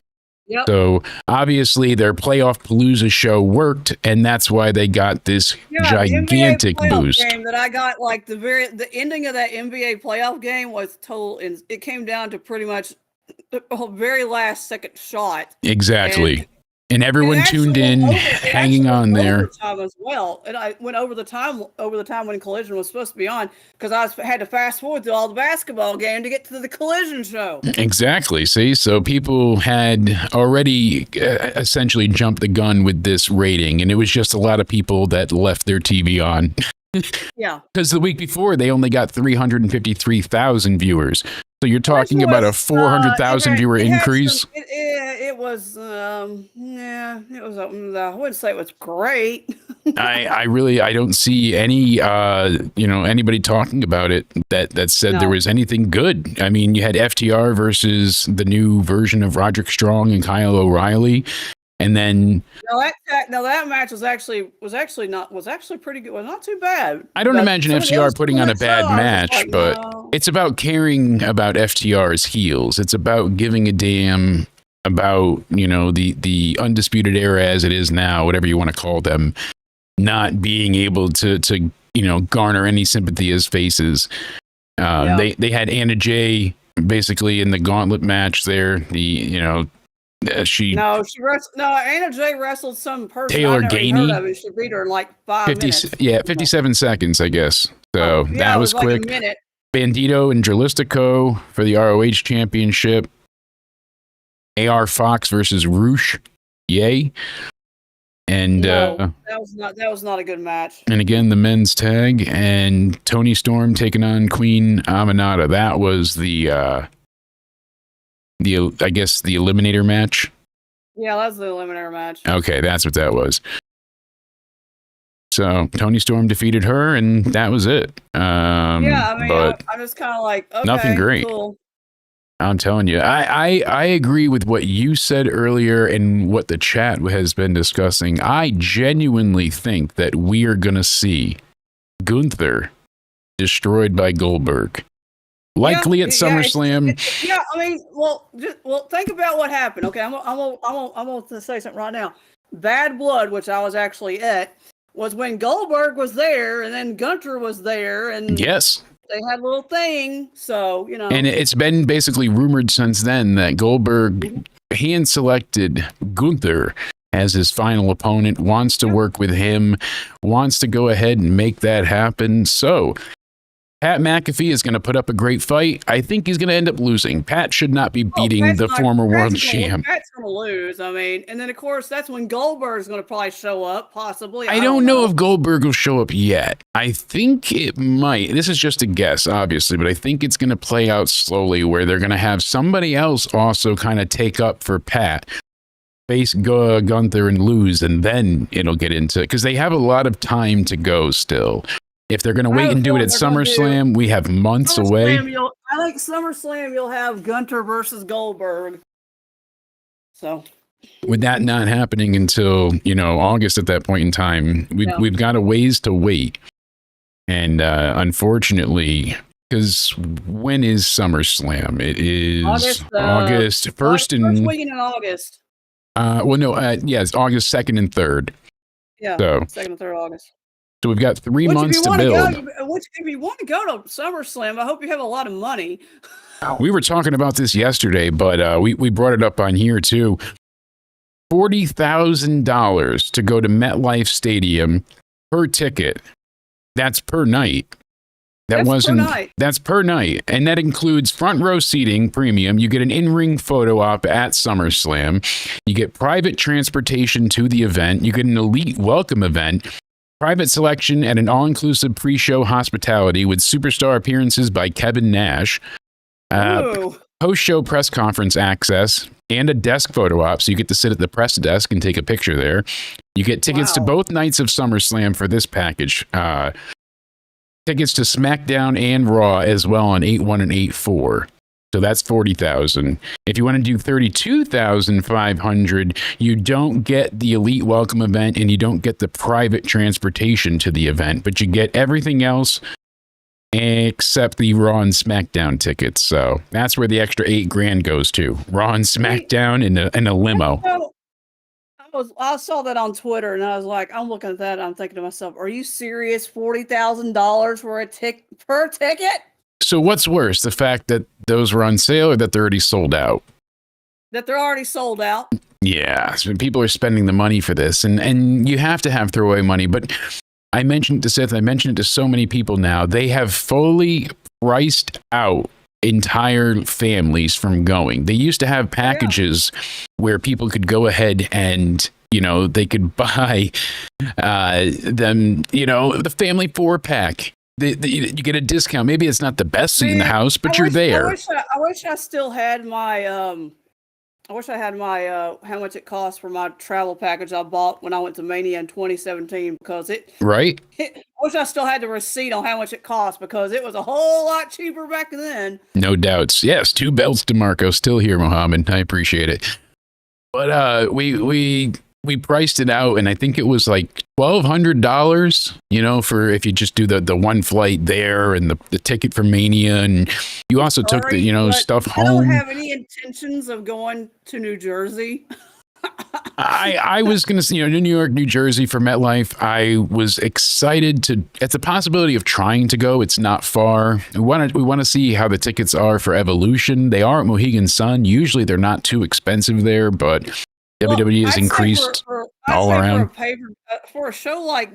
Yep. So obviously their playoff Palooza show worked, and that's why they got this gigantic the NBA boost. Game that I got, like the ending of that NBA playoff game was total. It came down to pretty much the very last second shot. Exactly. And everyone tuned in, hanging on there. Time as well, and I went over the time when Collision was supposed to be on, because I had to fast forward through all the basketball game to get to the Collision show. Exactly. See, so people had already essentially jumped the gun with this rating, and it was just a lot of people that left their TV on. Yeah. Because the week before they only got 353,000 viewers. So you're talking about a 400,000 viewer increase. It was, I wouldn't say it was great. I don't see any, anybody talking about it that said there was anything good. I mean, you had FTR versus the new version of Roderick Strong and Kyle O'Reilly. And then that match was actually pretty good. Well, not too bad. I don't imagine FTR putting on a bad match, but it's about caring about FTR's heels. It's about giving a damn about, you know, the Undisputed Era as it is now, whatever you want to call them, not being able to garner any sympathy as faces. They had Anna Jay basically in the gauntlet match there. Anna Jay wrestled some person Taylor Gainey. She beat her in like 5 minutes. Yeah, 57 seconds, I guess. So that was quick. Like Bandito and Dralistico for the ROH championship. AR Fox versus Roosh. Yay. And that was not a good match. And again, the men's tag and Toni Storm taking on Queen Aminata. That was the eliminator match. Yeah, that's the eliminator match. Okay, that's what that was. So Toni Storm defeated her, and that was it. I'm just kind of like, okay, nothing great. Cool. I'm telling you, I agree with what you said earlier and what the chat has been discussing. I genuinely think that we are going to see Gunther destroyed by Goldberg. Likely at SummerSlam. Think about what happened. Okay, I'm gonna say something right now. Bad Blood, which I was actually at, was when Goldberg was there, and then Gunther was there, and yes, they had a little thing. So and it's been basically rumored since then that Goldberg hand-selected Gunther as his final opponent, wants to work with him, wants to go ahead and make that happen. So Pat McAfee is going to put up a great fight. I think he's going to end up losing. Pat should not be beating the former world champ. Pat's going to lose. I mean, and then of course that's when Goldberg's going to probably show up, possibly. I don't know if Goldberg will show up yet. I think it might. This is just a guess, obviously, but I think it's going to play out slowly where they're going to have somebody else also kind of take up for Pat, face Gunther and lose, and then it'll get into, because they have a lot of time to go still. If they're going to wait and do it at SummerSlam, we have months away. I think SummerSlam, you'll have Gunther versus Goldberg. So, with that not happening until August at that point in time, we've got a ways to wait. And unfortunately, because when is SummerSlam? It is August 1st first weekend in August. It's August 2nd and 3rd. Yeah, so 2nd and 3rd August. So we've got 3 Which, months if you to want build. to go, which if you want to go to SummerSlam, I hope you have a lot of money. We were talking about this yesterday, but we brought it up on here too. $40,000 to go to MetLife Stadium per ticket. That's per night. That's per night. And that includes front row seating, premium. You get an in-ring photo op at SummerSlam. You get private transportation to the event. You get an elite welcome event. Private selection and an all-inclusive pre-show hospitality with superstar appearances by Kevin Nash. Post-show press conference access and a desk photo op, so you get to sit at the press desk and take a picture there. You get tickets to both nights of SummerSlam for this package. Tickets to SmackDown and Raw as well on 8/1 and 8/4. So that's $40,000. If you want to do $32,500, you don't get the elite welcome event and you don't get the private transportation to the event, but you get everything else except the Raw and SmackDown tickets. So that's where the extra $8,000 goes to. Raw and SmackDown in a limo. I saw that on Twitter and I was like, I'm looking at that and I'm thinking to myself, are you serious? $40,000 for per ticket? So what's worse, the fact that those were on sale or that they're already sold out? That they're already sold out. Yeah, so people are spending the money for this, and you have to have throwaway money. But I mentioned it to Seth, I mentioned it to so many people now. They have fully priced out entire families from going. They used to have packages where people could go ahead and, they could buy them, the family 4-pack. You get a discount. Maybe it's not the best seat in the house, but you're there. I wish I still had my how much it cost for my travel package I bought when I went to Mania in 2017 because I wish I still had the receipt on how much it cost because it was a whole lot cheaper back then. No doubts. Yes, 2 belts DeMarco still here, Mohammed. I appreciate it. But we priced it out, and I think it was like $1,200, for if you just do the one flight there and the ticket for Mania, and you also took the stuff home. I don't have any intentions of going to New Jersey. I was going to, New York, New Jersey for MetLife. I was excited at the possibility of trying to go. It's not far. We want to see how the tickets are for Evolution. They are at Mohegan Sun. Usually they're not too expensive there, but WWE has increased all around. For a show like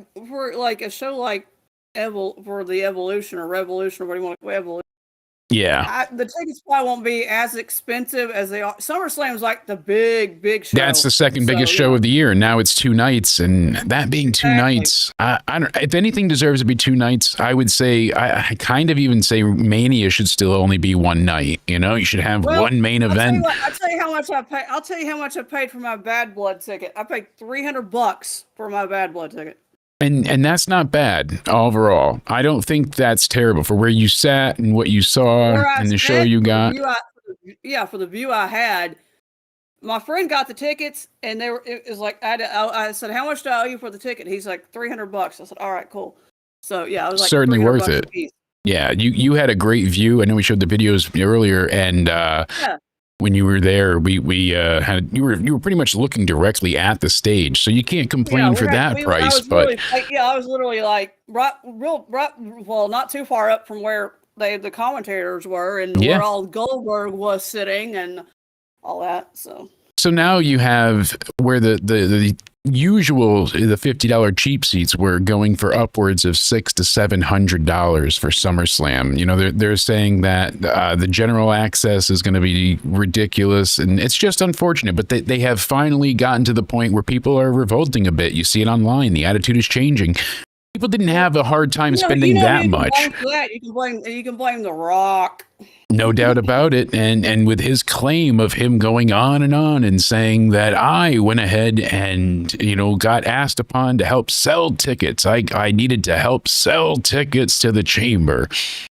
the Evolution or Revolution or what do you want to call Evolution. Yeah, the tickets probably won't be as expensive as they are. SummerSlam is like the big show. That's the second biggest show of the year, and now it's 2 nights. And that being 2 nights, I don't. If anything deserves to be 2 nights, I would say I kind of even say Mania should still only be 1 night. You should have one main event. I'll tell you how much I paid. I'll tell you how much I paid for my Bad Blood ticket. I paid $300 for my Bad Blood ticket. And that's not bad overall. I don't think that's terrible for where you sat and what you saw and the show you got. For the view I had. My friend got the tickets, and it was like I said, "How much do I owe you for the ticket?" He's like, $300. I said, "All right, cool." So I was like, certainly worth it. Yeah, you had a great view. I know we showed the videos earlier, and when you were there, you were pretty much looking directly at the stage, so you can't complain for that price. I was literally like not too far up from where the commentators were, and where all Goldberg was sitting, and all that. So now you have where the usual the $50 cheap seats were going for upwards of $600 to $700 for SummerSlam. They're saying that the general access is going to be ridiculous, and it's just unfortunate. But they have finally gotten to the point where people are revolting a bit. You see it online. The attitude is changing. People didn't have a hard time spending that much. You can blame The Rock. No doubt about it. And with his claim of him going on and saying that I went ahead and, got asked upon to help sell tickets. I needed to help sell tickets to the chamber.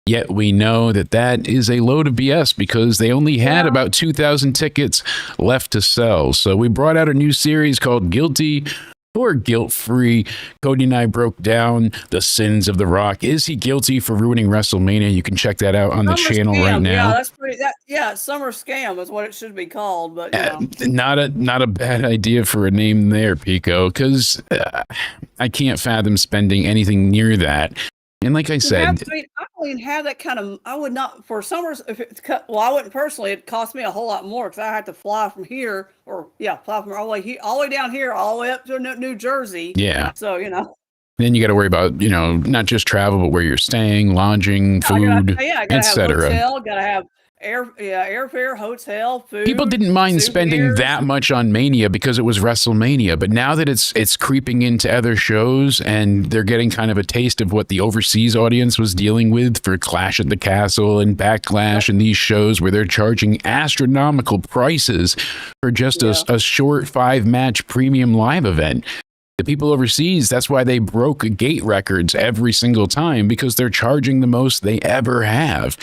Yet we know that is a load of BS because they only had about 2,000 tickets left to sell. So we brought out a new series called Guilty or guilt-free. Cody and I broke down the sins of The Rock. Is he guilty for ruining WrestleMania? You can check that out on the channel right now. Yeah, that's pretty. Summer Scam is what it should be called. But not a bad idea for a name there, Pico, because I can't fathom spending anything near that. And like I said, I don't even have that kind of. I would not for summers. If it's well, I wouldn't personally. It cost me a whole lot more because I had to fly from here, fly from all the way down here, all the way up to New Jersey. Yeah. So then you got to worry about not just travel, but where you're staying, lodging, food, etc. Hotel, gotta have airfare, hotel, food. People didn't mind spending that much on Mania because it was WrestleMania, but now that it's creeping into other shows and they're getting kind of a taste of what the overseas audience was dealing with for Clash at the Castle and Backlash and these shows where they're charging astronomical prices for just a short 5-match premium live event. The people overseas, that's why they broke gate records every single time, because they're charging the most they ever have.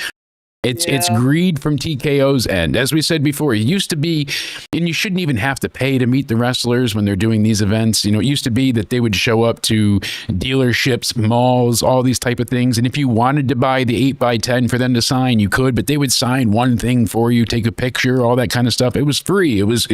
It's greed from TKO's end. As we said before, it used to be, and you shouldn't even have to pay to meet the wrestlers when they're doing these events. It used to be that they would show up to dealerships, malls, all these type of things. And if you wanted to buy the 8x10 for them to sign, you could, but they would sign one thing for you, take a picture, all that kind of stuff. It was free. It was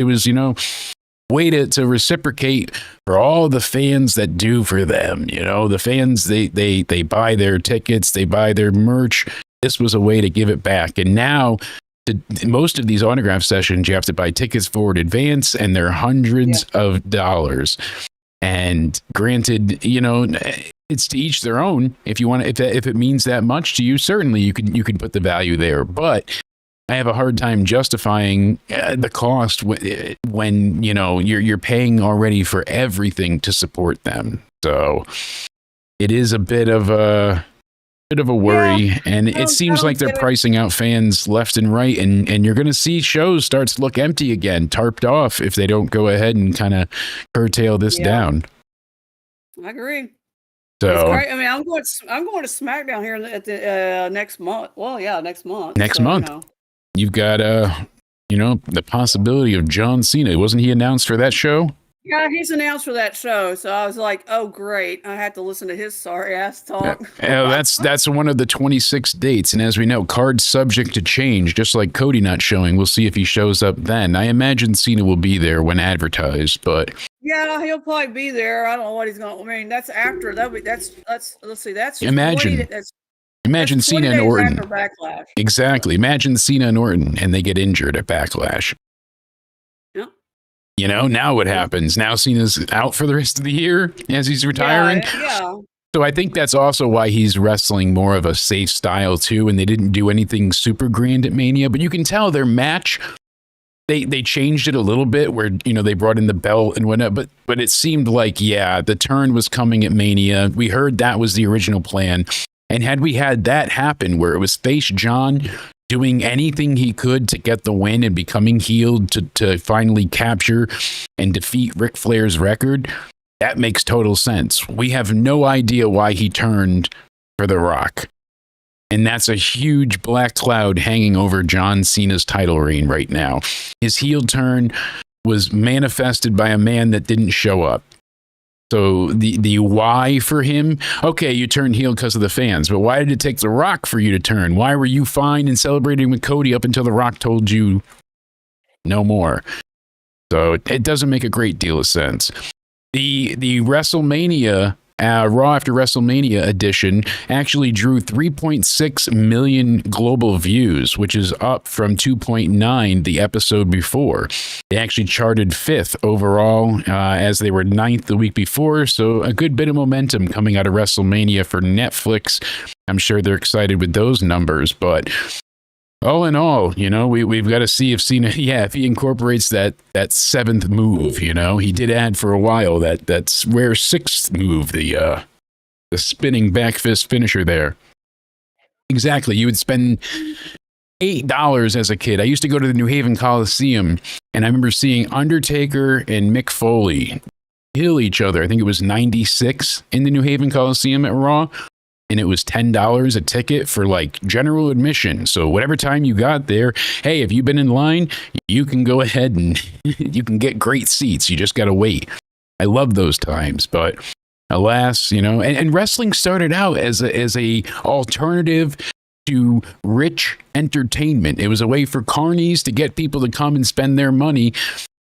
way to reciprocate for all the fans that do for them. The fans, they buy their tickets, they buy their merch. This was a way to give it back. And now, most of these autograph sessions, you have to buy tickets for in advance, and they're hundreds of dollars. And granted, it's to each their own. If you want, if it means that much to you, certainly you can put the value there. But I have a hard time justifying the cost when you're paying already for everything to support them. So it is a bit of a worry, and it seems like they're pricing out fans left and right, and you're going to see shows start to look empty again, tarped off, if they don't go ahead and kind of curtail this down. I agree. So I mean, I'm going to SmackDown here at the next month. Well, next month. Next month, you've got the possibility of John Cena. Wasn't he announced for that show? Yeah, he's announced for that show, so I was like, "Oh, great! I have to listen to his sorry ass talk." That's one of the 26 dates, and as we know, cards subject to change. Just like Cody not showing, we'll see if he shows up then. I imagine Cena will be there when advertised, but yeah, he'll probably be there. I don't know what he's going. I mean, that's after that. Let's see. That's imagine. Imagine Cena and Orton. After Backlash. Exactly. Imagine Cena and Orton, and they get injured at Backlash. Now what happens? Now Cena's out for the rest of the year as he's retiring. Yeah. So I think that's also why he's wrestling more of a safe style too, and they didn't do anything super grand at Mania. But you can tell their match, they changed it a little bit where they brought in the belt and whatnot. But it seemed like the turn was coming at Mania. We heard that was the original plan, and had we had that happen where it was face John doing anything he could to get the win and becoming healed to finally capture and defeat Ric Flair's record, that makes total sense. We have no idea why he turned for The Rock. And that's a huge black cloud hanging over John Cena's title reign right now. His heel turn was manifested by a man that didn't show up. So the why for him, okay, you turned heel because of the fans, but why did it take The Rock for you to turn? Why were you fine and celebrating with Cody up until The Rock told you no more? So it doesn't make a great deal of sense. The WrestleMania, Raw After WrestleMania edition actually drew 3.6 million global views, which is up from 2.9 the episode before. They actually charted 5th overall as they were 9th the week before. So a good bit of momentum coming out of WrestleMania for Netflix. I'm sure they're excited with those numbers, but all in all, we've got to see if Cena, if he incorporates that 7th move. He did add for a while that's rare 6th move, the spinning back fist finisher there. Exactly. You would spend $8 as a kid. I used to go to the New Haven Coliseum, and I remember seeing Undertaker and Mick Foley kill each other. I think it was 96 in the New Haven Coliseum at Raw. And it was $10 a ticket for general admission. So whatever time you got there, hey, if you've been in line, you can go ahead and you can get great seats. You just got to wait. I love those times, but alas, and wrestling started out as a alternative to rich entertainment. It was a way for carnies to get people to come and spend their money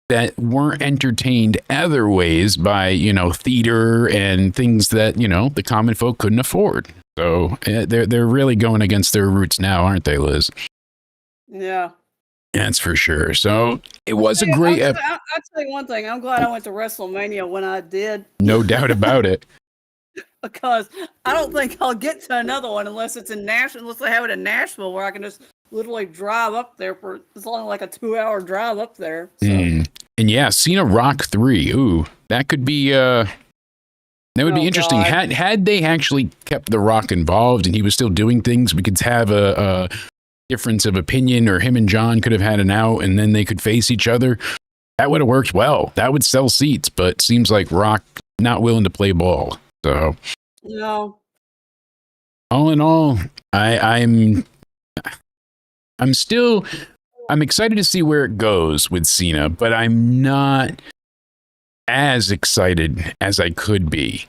that weren't entertained other ways by, theater and things that, the common folk couldn't afford. So they're really going against their roots now, aren't they, Liz? Yeah. That's for sure. So it was a great... I'll tell you one thing. I'm glad I went to WrestleMania when I did. No doubt about it. Because I don't think I'll get to another one unless it's in Nashville, unless they have it in Nashville where I can just literally drive up there it's only like a 2-hour drive up there. So. And yeah, Cena Rock 3. Ooh, that could be that would be interesting. God. Had they actually kept The Rock involved and he was still doing things, we could have a difference of opinion, or him and John could have had an out and then they could face each other. That would have worked well. That would sell seats, but seems like Rock not willing to play ball. So, no. All in all, I'm excited to see where it goes with Cena, but I'm not as excited as I could be.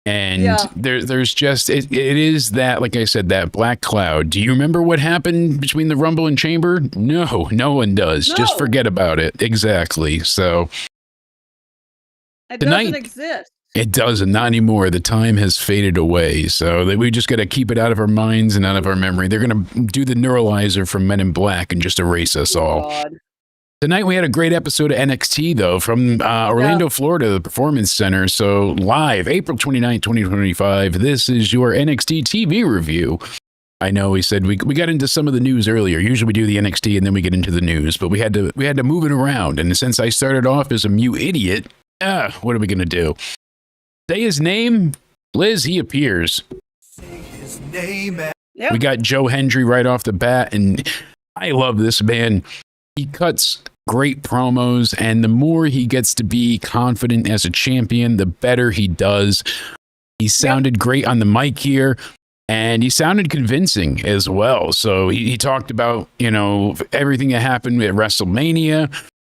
And there's just it is that, like I said, that black cloud. Do you remember what happened between the Rumble and Chamber? No one does. No. Just forget about it. Exactly. So it doesn't exist. It doesn't, not anymore. The time has faded away. So we just got to keep it out of our minds and out of our memory. They're going to do the neuralizer from Men in Black and just erase us all. God. Tonight we had a great episode of NXT, though, from Orlando, Florida, the Performance Center. So live, April 29th, 2025. This is your NXT TV review. I know we said we got into some of the news earlier. Usually we do the NXT and then we get into the news, but we had to move it around. And since I started off as a mute idiot, what are we going to do? Say his name, Liz, he appears. Say his name. Yep. We got Joe Hendry right off the bat, and I love this man. He cuts great promos, and the more he gets to be confident as a champion, the better he does. He sounded great on the mic here, and he sounded convincing as well. So he talked about, everything that happened at WrestleMania,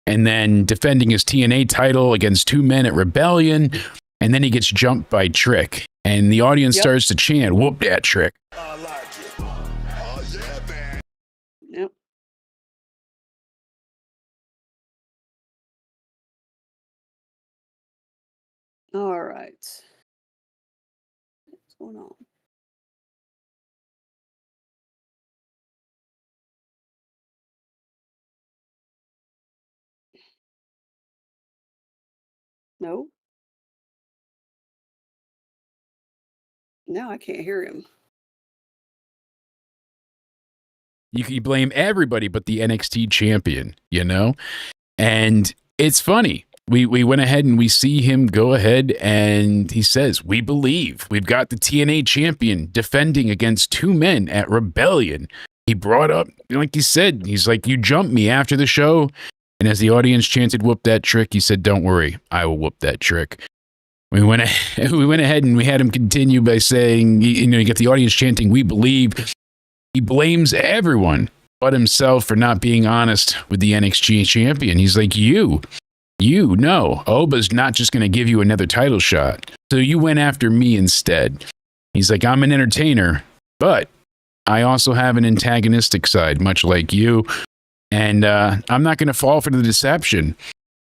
and then defending his TNA title against two men at Rebellion. And then he gets jumped by Trick. And the audience starts to chant, "Whoop that Trick." I like it. Oh, yeah, man. Yep. All right. What's going on? No. Now I can't hear him. You can blame everybody but the NXT champion, And it's funny. We went ahead and we see him go ahead and he says, "We believe we've got the TNA champion defending against two men at Rebellion." He brought up, like he said, he's like, "You jumped me after the show." And as the audience chanted, "Whoop that Trick," he said, "Don't worry, I will whoop that Trick." We went ahead and we had him continue by saying, you get the audience chanting, "We believe." He blames everyone but himself for not being honest with the NXT champion. He's like, you know, Oba's not just going to give you another title shot. So you went after me instead. He's like, "I'm an entertainer, but I also have an antagonistic side, much like you. And I'm not going to fall for the deception."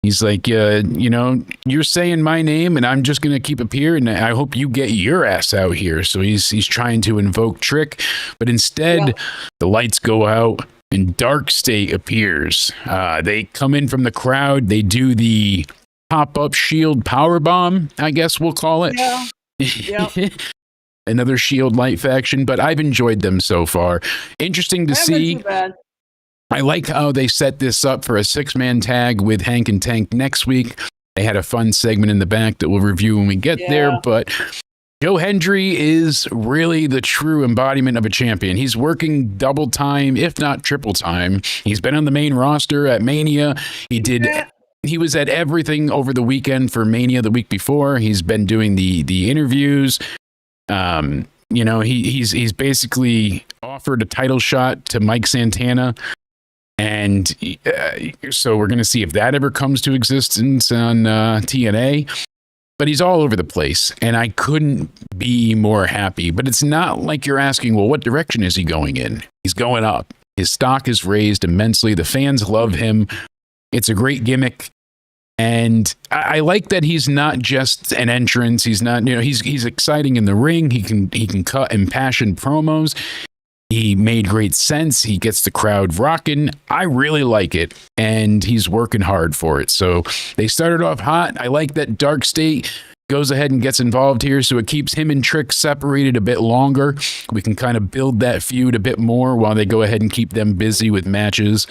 He's like, "You're saying my name and I'm just going to keep up here and I hope you get your ass out here." So he's trying to invoke Trick, but instead the lights go out and Dark State appears. They come in from the crowd. They do the pop-up Shield powerbomb, I guess we'll call it. Yeah. Another Shield light faction, but I've enjoyed them so far. Interesting to see. Too bad. I like how they set this up for a 6-man tag with Hank and Tank next week. They had a fun segment in the back that we'll review when we get there, but Joe Hendry is really the true embodiment of a champion. He's working double time, if not triple time. He's been on the main roster at Mania. He was at everything over the weekend for Mania the week before. He's been doing the interviews. He's basically offered a title shot to Mike Santana. And so we're going to see if that ever comes to existence on TNA. But he's all over the place, and I couldn't be more happy. But it's not like you're asking, well, what direction is he going in? He's going up. His stock is raised immensely. The fans love him. It's a great gimmick. And I like that he's not just an entrance. He's not, he's exciting in the ring. He can cut impassioned promos. He made great sense. He gets the crowd rocking. I really like it, and he's working hard for it. So they started off hot. I like that Dark State goes ahead and gets involved here, so it keeps him and Trick separated a bit longer. We can kind of build that feud a bit more while they go ahead and keep them busy with matches,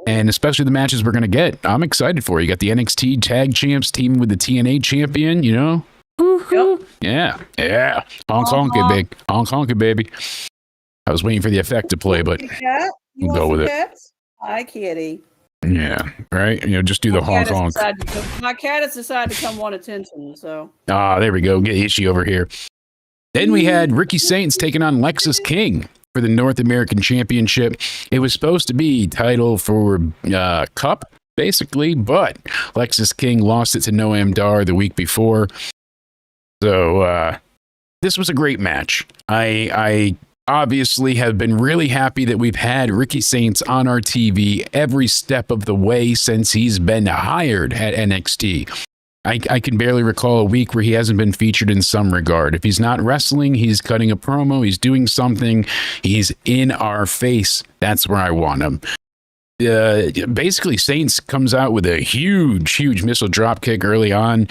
and especially the matches we're going to get. I'm excited for it. You got the NXT Tag Champs teaming with the TNA Champion, Yep. Yeah. Honk it, big. Honk it, baby. I was waiting for the effect to play, but we'll go with it. Hi, kitty. Yeah, right. Just do the honk. My cat has decided to come want attention. So. There we go. Get Ishi over here. Then we had Ricky Saints taking on Lexus King for the North American Championship. It was supposed to be title for Cup, basically, but Lexus King lost it to Noam Dar the week before. So this was a great match. I obviously have been really happy that we've had Ricky Saints on our TV every step of the way since he's been hired at NXT. I can barely recall a week where he hasn't been featured in some regard. If he's not wrestling, he's cutting a promo, he's doing something, he's in our face. That's where I want him. Basically, Saints comes out with a huge missile dropkick early on,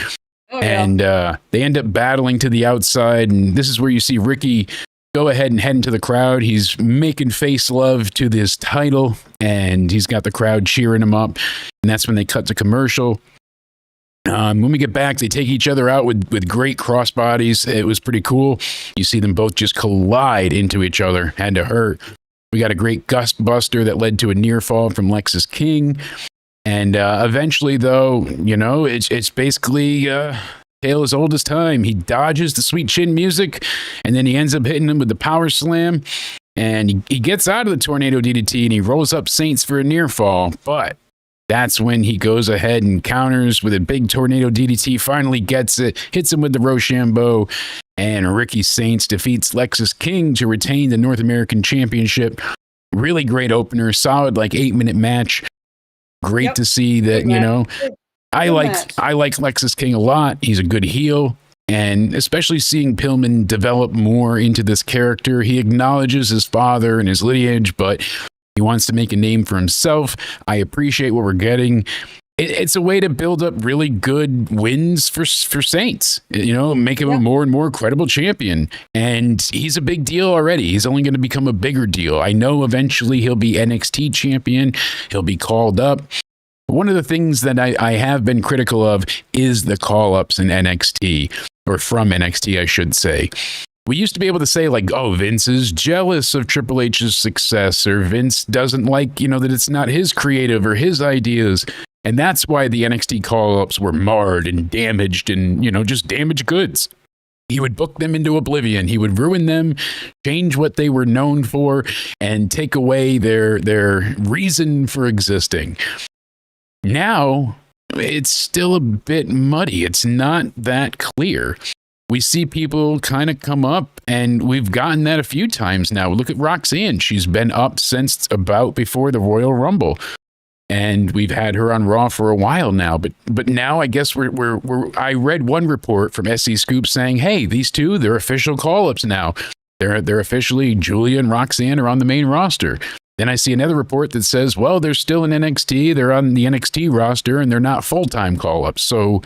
and they end up battling to the outside, and this is where you see Ricky go ahead and head into the crowd. He's making face love to this title, and he's got the crowd cheering him up, and that's when they cut to commercial. When we get back, they take each other out with great crossbodies. It was pretty cool. You see them both just collide into each other. Had to hurt. We got a great gust buster that led to a near fall from Lexus King. And eventually, though, it's basically tale as old as time. He dodges the sweet chin music, and then he ends up hitting him with the power slam. And he gets out of the tornado DDT, and he rolls up Saints for a near fall. But that's when he goes ahead and counters with a big tornado DDT, finally gets it, hits him with the Rochambeau, and Ricky Saints defeats Lexus King to retain the North American Championship. Really great opener, solid 8-minute match. Great to see that, I like Lexus King a lot. He's a good heel, and especially seeing Pillman develop more into this character. He acknowledges his father and his lineage, but he wants to make a name for himself. I appreciate what we're getting. It's a way to build up really good wins for Saints, make him a more and more credible champion. And he's a big deal already. He's only going to become a bigger deal. I know eventually he'll be NXT champion. He'll be called up. One of the things that I have been critical of is the call-ups in NXT, or from NXT, I should say. We used to be able to say, Vince is jealous of Triple H's success, or Vince doesn't like, that it's not his creative or his ideas. And that's why the NXT call-ups were marred and damaged and, just damaged goods. He would book them into oblivion. He would ruin them, change what they were known for, and take away their reason for existing. Now, it's still a bit muddy. It's not that clear. We see people kind of come up, and we've gotten that a few times now. Look at Roxanne. She's been up since about before the Royal Rumble, and we've had her on Raw for a while now. But now I guess I read one report from SC Scoop saying, hey, these two, they're official call-ups now. They're officially, Julia and Roxanne are on the main roster. Then I see another report that says, well, they're still in NXT. They're on the NXT roster, and they're not full-time call-ups. So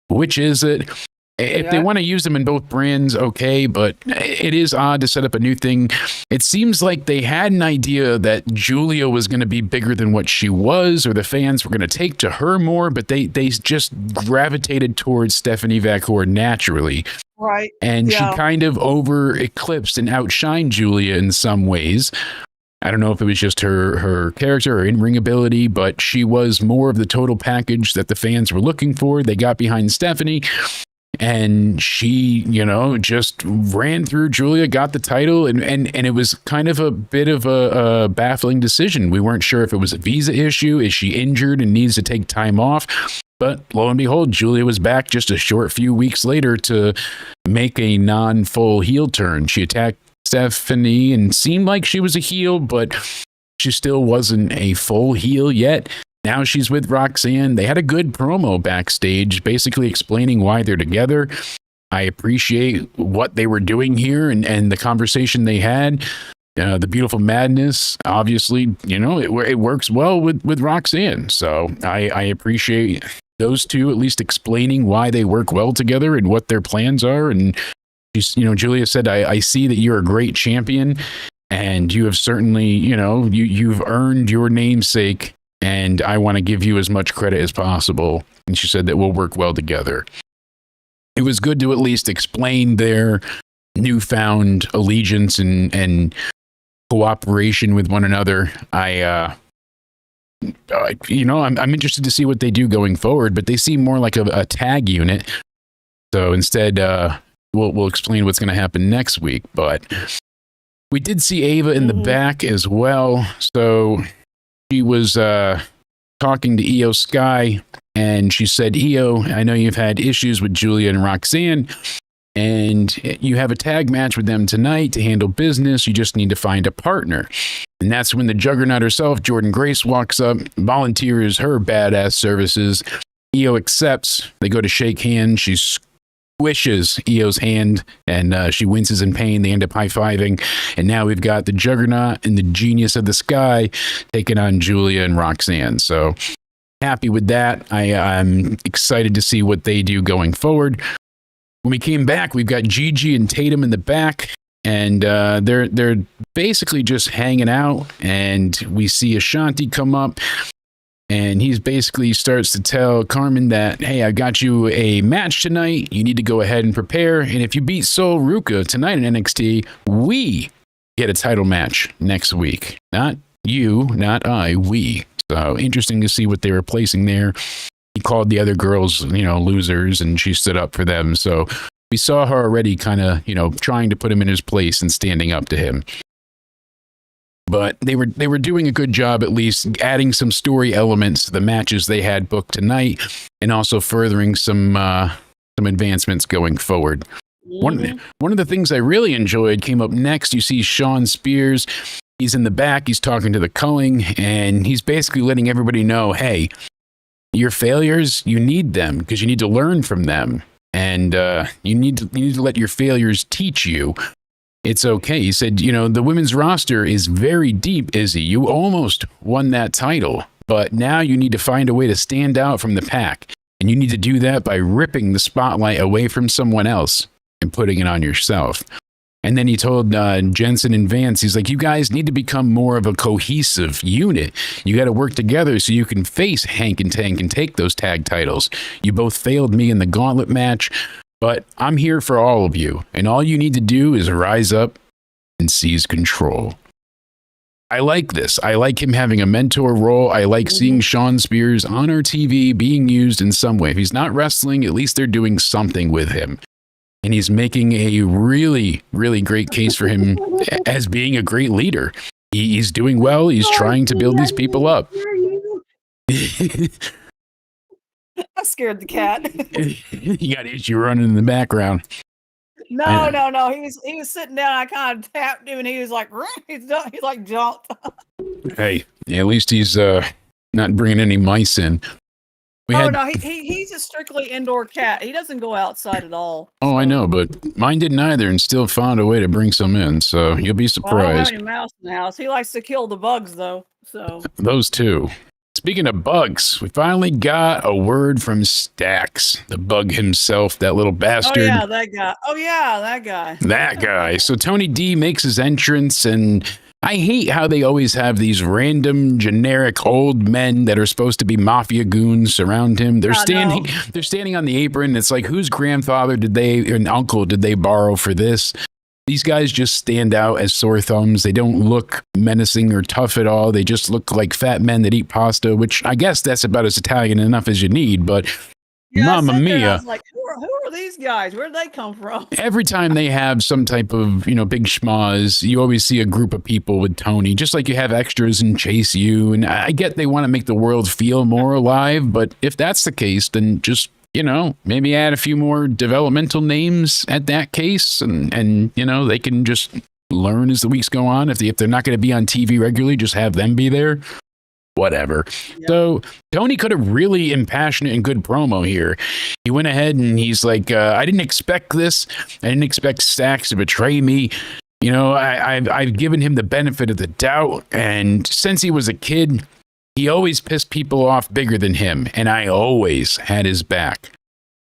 which is it? If they want to use them in both brands, okay, but it is odd to set up a new thing. It seems like they had an idea that Julia was going to be bigger than what she was, or the fans were going to take to her more, but they just gravitated towards Stephanie Vacour naturally. Right. And she kind of over-eclipsed and outshined Julia in some ways. I don't know if it was just her character or in-ring ability, but she was more of the total package that the fans were looking for. They got behind Stephanie. And she, just ran through Julia, got the title, and it was kind of a bit of a baffling decision. We weren't sure if it was a visa issue. Is she injured and needs to take time off? But lo and behold, Julia was back just a short few weeks later to make a non-full heel turn. She attacked Stephanie and seemed like she was a heel, but she still wasn't a full heel yet. Now she's with Roxanne. They had a good promo backstage, basically explaining why they're together. I appreciate what they were doing here and the conversation they had. The Beautiful Madness, obviously, it works well with Roxanne. So I appreciate those two at least explaining why they work well together and what their plans are. And she's, Julia said, I see that you're a great champion and you have certainly, you've earned your namesake. And I want to give you as much credit as possible. And she said that we'll work well together. It was good to at least explain their newfound allegiance and cooperation with one another. I'm interested to see what they do going forward, but they seem more like a tag unit. So instead, we'll explain what's going to happen next week. But we did see Ava in the back as well. So she was talking to Io Sky, and she said, Io, I know you've had issues with Julia and Roxanne, and you have a tag match with them tonight to handle business. You just need to find a partner. And that's when the juggernaut herself, Jordan Grace, walks up, volunteers her badass services. Io accepts. They go to shake hands. She squishes Io's hand, and she winces in pain. They end up high-fiving. And now we've got the juggernaut and the genius of the sky taking on Julia and Roxanne. So happy with that. I'm excited to see what they do going forward. When we came back, we've got Gigi and Tatum in the back, and they're basically just hanging out. And we see Ashanti come up, and he's basically starts to tell Carmen that, hey, I got you a match tonight. You need to go ahead and prepare. And if you beat Sol Ruca tonight in NXT, we get a title match next week. Not you, not I, we. So interesting to see what they were placing there. He called the other girls, losers, and she stood up for them. So we saw her already kind of, trying to put him in his place and standing up to him. But they were doing a good job, at least adding some story elements to the matches they had booked tonight, and also furthering some advancements going forward. One of the things I really enjoyed came up next. You see Sean Spears. He's in the back. He's talking to the Culling, and he's basically letting everybody know, hey, your failures, you need them because you need to learn from them, and you need to let your failures teach you. It's okay. He said, the women's roster is very deep, Izzy. You almost won that title, but now you need to find a way to stand out from the pack, and you need to do that by ripping the spotlight away from someone else and putting it on yourself. And then he told Jensen and Vance, he's like, you guys need to become more of a cohesive unit. You got to work together so you can face Hank and Tank and take those tag titles. You both failed me in the gauntlet match, but I'm here for all of you. And all you need to do is rise up and seize control. I like this. I like him having a mentor role. I like seeing Sean Spears on our TV being used in some way. If he's not wrestling, at least they're doing something with him. And he's making a really, really great case for him as being a great leader. He's doing well. He's trying to build these people up. I scared the cat. You got issue running in the background. No. He was sitting down. I kind of tapped him, and he was like, he's like jumped. Hey, at least he's not bringing any mice in. He's a strictly indoor cat. He doesn't go outside at all. Oh, I know, but mine didn't either, and still found a way to bring some in. So you'll be surprised. Well, I don't have any mouse in the house. He likes to kill the bugs, though. So those two. Speaking of bugs, we finally got a word from Stax, the bug himself, that little bastard. Oh, yeah, that guy. That guy. So Tony D makes his entrance, and I hate how they always have these random, generic old men that are supposed to be mafia goons surround him. They're standing on the apron. It's like, whose grandfather and uncle did they borrow for this? These guys just stand out as sore thumbs. They don't look menacing or tough at all. They just look like fat men that eat pasta, which I guess that's about as Italian enough as you need. But Yeah, I Mamma sat there and I mia. was like, who are these guys? Where did they come from? Every time they have some type of, big schmaz, you always see a group of people with Tony, just like you have extras in Chase U. And I get they want to make the world feel more alive, but if that's the case, then just, maybe add a few more developmental names at that case. And they can just learn as the weeks go on. If they're not going to be on TV regularly, just have them be there. Whatever. Yep. So Tony could have really impassionate and good promo here. He went ahead and he's like, I didn't expect this. I didn't expect Stacks to betray me. I've given him the benefit of the doubt. And since he was a kid, he always pissed people off bigger than him. And I always had his back.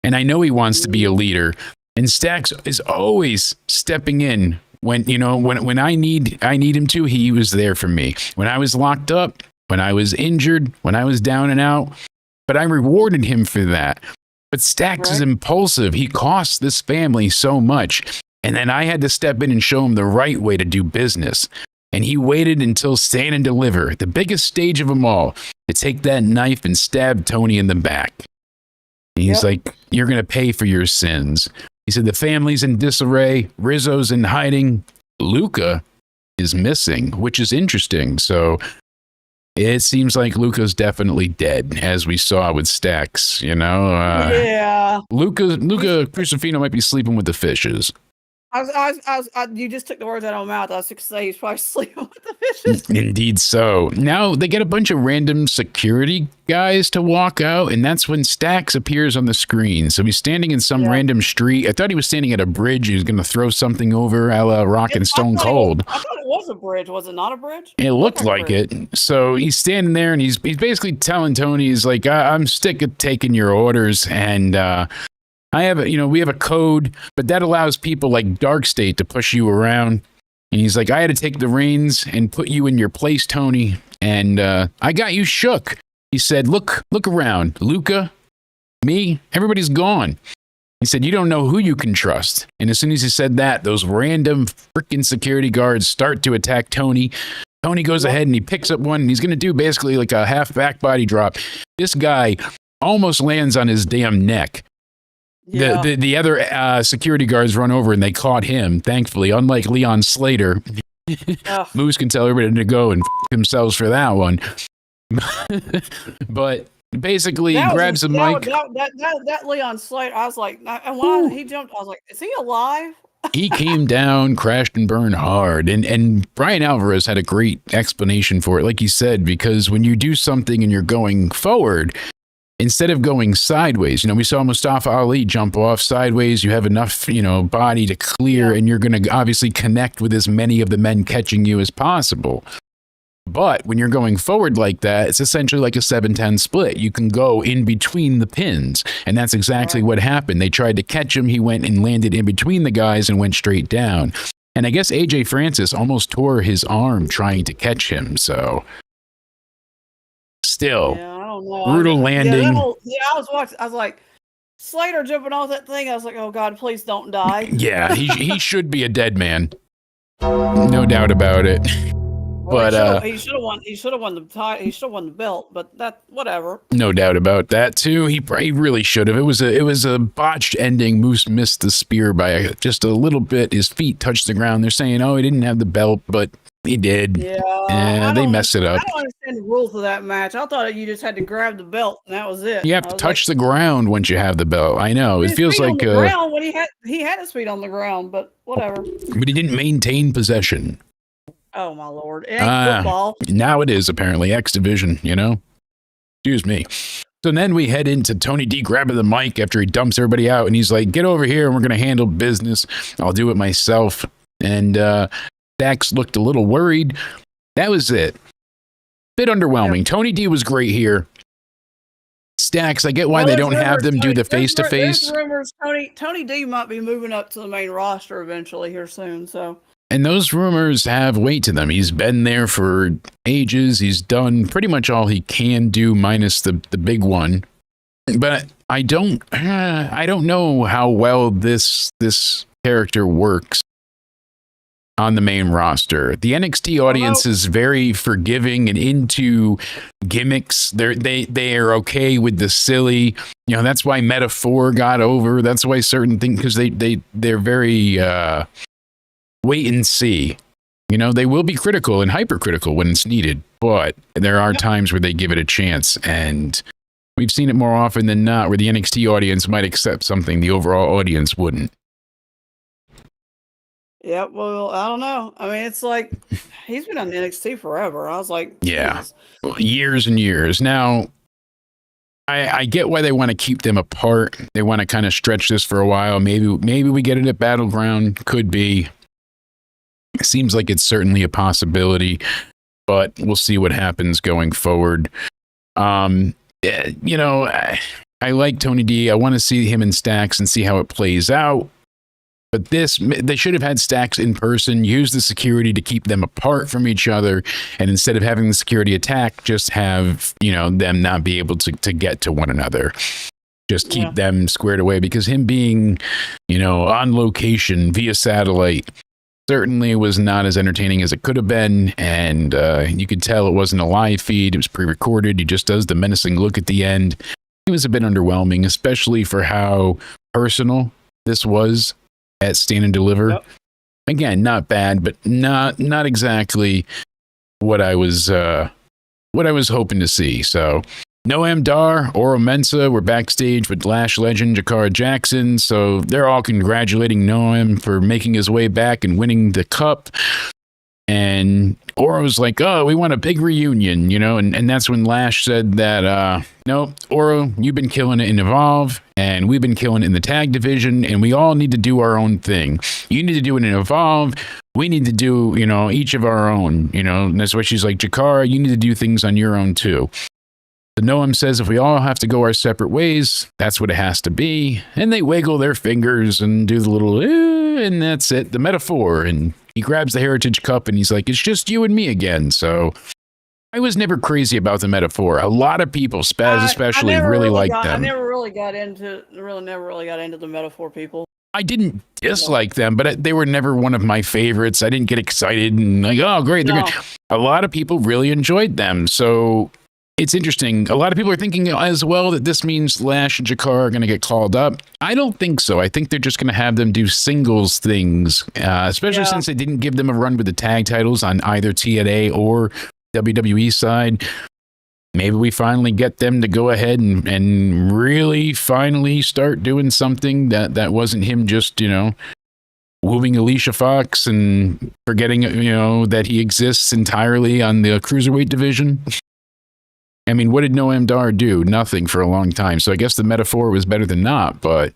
And I know he wants to be a leader. And Stacks is always stepping in when I need him to. He was there for me. When I was locked up, when I was injured, when I was down and out, but I rewarded him for that. But Stacks is impulsive. He costs this family so much. And then I had to step in and show him the right way to do business. And he waited until Stand and Deliver, the biggest stage of them all, to take that knife and stab Tony in the back. And he's like, you're going to pay for your sins. He said, the family's in disarray. Rizzo's in hiding. Luca is missing, which is interesting. So it seems like Luca's definitely dead, as we saw with Stacks, Yeah. Luca Crucifino might be sleeping with the fishes. You just took the words out of my mouth. I was going to say he's probably sleeping with the fishes. Indeed so. Now they get a bunch of random security guys to walk out, and that's when Stacks appears on the screen. So he's standing in some random street. I thought he was standing at a bridge. He was going to throw something over a la Rock and Stone Cold. I thought it was a bridge. Was it not a bridge? It looked like it. So he's standing there, and he's basically telling Tony, he's like, I'm sick of taking your orders, and we have a code, but that allows people like Dark State to push you around. And he's like, I had to take the reins and put you in your place, Tony. And I got you shook. He said, look around. Luca, me, everybody's gone. He said, you don't know who you can trust. And as soon as he said that, those random freaking security guards start to attack Tony. Tony goes ahead and he picks up one, and he's going to do basically like a half back body drop. This guy almost lands on his damn neck. Yeah. The other security guards run over and they caught him, thankfully, unlike Leon Slater. Moose can tell everybody to go and themselves for that one. But basically, he grabs a mic. That Leon Slater, I was like, and when he jumped, I was like, is he alive? He came down, crashed and burned hard. And Brian Alvarez had a great explanation for it, like he said, because when you do something and you're going forward, instead of going sideways, we saw Mustafa Ali jump off sideways. You have enough, body to clear, and you're going to obviously connect with as many of the men catching you as possible. But when you're going forward like that, it's essentially like a 7-10 split. You can go in between the pins, and that's exactly what happened. They tried to catch him. He went and landed in between the guys and went straight down. And I guess AJ Francis almost tore his arm trying to catch him. So still. Yeah. Brutal landing. I was watching. I was like, Slater jumping off that thing. I was like, oh God, please don't die. Yeah, he should be a dead man, no doubt about it. Well, but he should have won. He should have won the tie. He should have won the belt. But that, whatever. No doubt about that too. He really should have. It was a botched ending. Moose missed the spear by just a little bit. His feet touched the ground. They're saying, oh, he didn't have the belt, but he did. Yeah, they messed it up. I don't understand the rules of that match. I thought you just had to grab the belt and that was it. You have to touch the ground once you have the belt. I know. It feels like ground when he had his feet on the ground, but whatever. But he didn't maintain possession. Oh my Lord! It ain't football. Now it is apparently X Division. Excuse me. So then we head into Tony D grabbing the mic after he dumps everybody out, and he's like, "Get over here, and we're gonna handle business. I'll do it myself." And Dax looked a little worried. That was it. Bit underwhelming. Tony D was great here. Stacks, I get why they don't have them do the face-to-face. There's rumors Tony D might be moving up to the main roster eventually here soon. So. And those rumors have weight to them. He's been there for ages. He's done pretty much all he can do, minus the big one. But I don't know how well this character works. on the main roster. The NXT audience is very forgiving and into gimmicks. They are okay with the silly. You know, that's why Meta-4 got over. That's why certain things, because they're very wait and see. You know, they will be critical and hypercritical when it's needed, but there are times where they give it a chance, and we've seen it more often than not where the NXT audience might accept something the overall audience wouldn't. Yeah, well, I don't know. I mean, it's like he's been on NXT forever. I was like, yeah, well, years and years. Now, I get why they want to keep them apart. They want to kind of stretch this for a while. Maybe we get it at Battleground. Could be. It seems like it's certainly a possibility, but we'll see what happens going forward. You know, I like Tony D. I want to see him in Stacks and see how it plays out. But they should have had Stacks in person, use the security to keep them apart from each other, and instead of having the security attack, just have, you know, them not be able to get to one another. Just keep them squared away, because him being, you know, on location via satellite certainly was not as entertaining as it could have been, and you could tell it wasn't a live feed. It was pre-recorded. He just does the menacing look at the end. It was a bit underwhelming, especially for how personal this was at Stand and Deliver. Yep. Again, not bad, but not exactly what I was hoping to see. So Noam Dar, Oro Mensah were backstage with Lash legend Jakara Jackson. So they're all congratulating Noam for making his way back and winning the cup. And Oro's like, oh, we want a big reunion, you know, and that's when Lash said that, no, Oro, you've been killing it in Evolve, and we've been killing it in the tag division, and we all need to do our own thing. You need to do it in Evolve. We need to do, you know, each of our own, you know, and that's why she's like, Jakara, you need to do things on your own too. So Noam says if we all have to go our separate ways, that's what it has to be. And they wiggle their fingers and do the little, and that's it, the Meta-4. And he grabs the Heritage Cup and he's like, it's just you and me again. So I was never crazy about the Meta-4. A lot of people, Spaz especially, really liked them. I never really got into the Meta-4 people. I didn't dislike them, but they were never one of my favorites. I didn't get excited and like, oh, great. They're good. A lot of people really enjoyed them. So it's interesting. A lot of people are thinking as well that this means Lash and Jakara are going to get called up. I don't think so. I think they're just going to have them do singles things, especially since they didn't give them a run with the tag titles on either TNA or WWE side. Maybe we finally get them to go ahead and really finally start doing something that wasn't him just, you know, wooing Alicia Fox and forgetting, you know, that he exists entirely on the Cruiserweight division. I mean, what did Noam Dar do? Nothing for a long time. So I guess the Meta-4 was better than not, but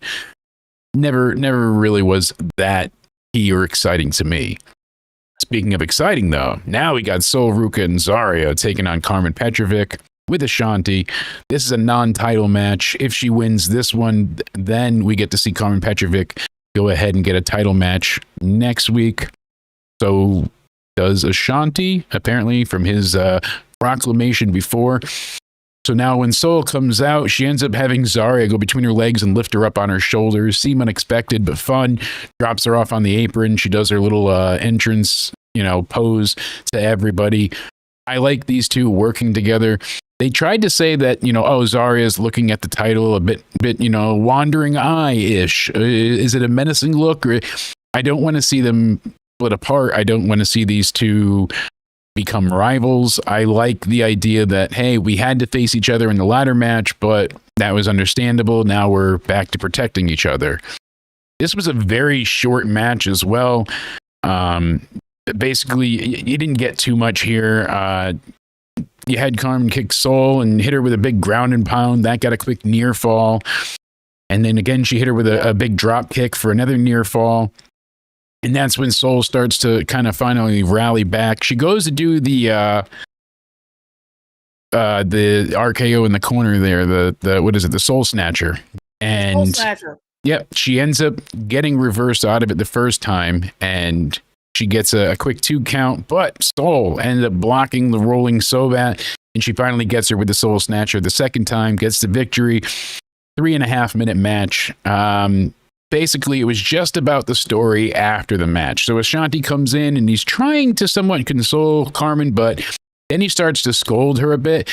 never really was that key or exciting to me. Speaking of exciting, though, now we got Sol Ruca and Zarya taking on Carmen Petrovic with Ashanti. This is a non-title match. If she wins this one, then we get to see Carmen Petrovic go ahead and get a title match next week. So does Ashanti, apparently from his proclamation before. So now when Sol comes out, she ends up having Zarya go between her legs and lift her up on her shoulders. Seem unexpected, but fun. Drops her off on the apron. She does her little entrance, you know, pose to everybody. I like these two working together. They tried to say that, you know, oh, Zarya's looking at the title a bit, you know, wandering eye-ish. Is it a menacing look? Or I don't want to see them split apart. I don't want to see these two become rivals. I like the idea that, hey, we had to face each other in the ladder match, but that was understandable. Now we're back to protecting each other. This was a very short match as well. Basically, you didn't get too much here. You had Carmen kick Sol and hit her with a big ground and pound. That got a quick near fall. And then again, she hit her with a big drop kick for another near fall. And that's when Sol starts to kind of finally rally back. She goes to do the RKO in the corner there, the what is it, the Soul Snatcher. And Soul Snatcher. Yep, she ends up getting reversed out of it the first time, and she gets a quick 2 count, but Sol ended up blocking the rolling Sobat, and she finally gets her with the Soul Snatcher the second time, gets the victory. 3.5 minute match. basically it was just about the story after the match. So Ashanti comes in and he's trying to somewhat console Carmen, but then he starts to scold her a bit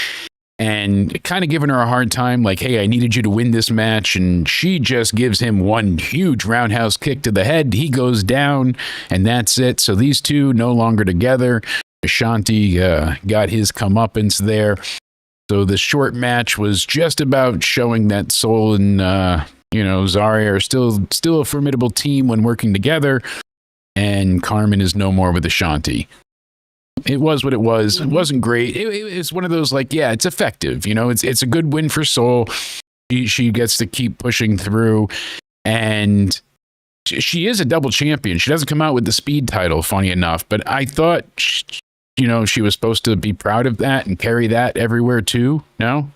and kind of giving her a hard time, like, hey, I needed you to win this match. And she just gives him one huge roundhouse kick to the head. He goes down, and that's it. So these two no longer together. Ashanti got his comeuppance there. So the short match was just about showing that Soul and, Zarya are still a formidable team when working together. And Carmen is no more with Ashanti. It was what it was. It wasn't great. It's one of those, like, yeah, it's effective. It's a good win for Soul. She gets to keep pushing through. And she is a double champion. She doesn't come out with the speed title, funny enough. But I thought, she was supposed to be proud of that and carry that everywhere too. No?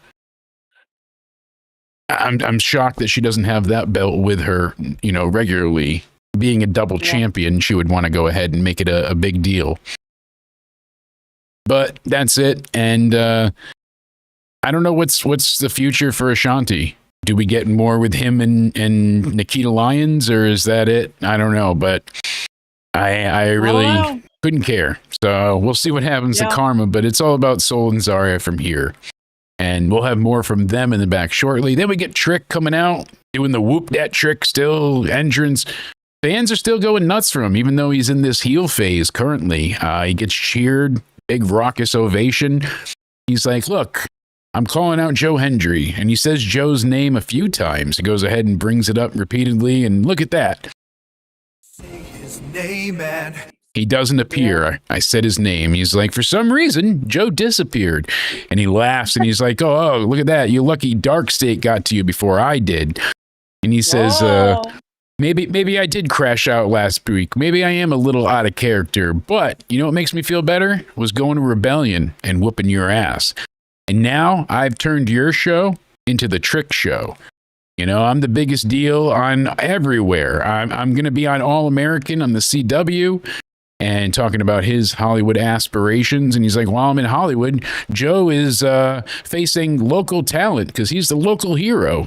I'm shocked that she doesn't have that belt with her, regularly. Being a double champion, she would want to go ahead and make it a big deal. But that's it. And I don't know what's the future for Ashanti. Do we get more with him and Nikita Lyons, or is that it? I don't know. But I really couldn't care. So we'll see what happens to Karma. But it's all about Soul and Zarya from here. And we'll have more from them in the back shortly. Then we get Trick coming out, doing the whoop that Trick still entrance. Fans are still going nuts for him, even though he's in this heel phase currently. He gets cheered. Big raucous ovation. He's like, look, I'm calling out Joe Hendry. And he says Joe's name a few times. He goes ahead and brings it up repeatedly. And look at that. Say his name, man. He doesn't appear. I said his name. He's like, for some reason, Joe disappeared. And he laughs and he's like, oh, look at that. You lucky Dark State got to you before I did. And he says, Maybe I did crash out last week. Maybe I am a little out of character. But you know what makes me feel better? Was going to Rebellion and whooping your ass. And now I've turned your show into the Trick show. I'm the biggest deal on everywhere. I'm going to be on All American on the CW and talking about his Hollywood aspirations. And he's like, while I'm in Hollywood, Joe is facing local talent because he's the local hero.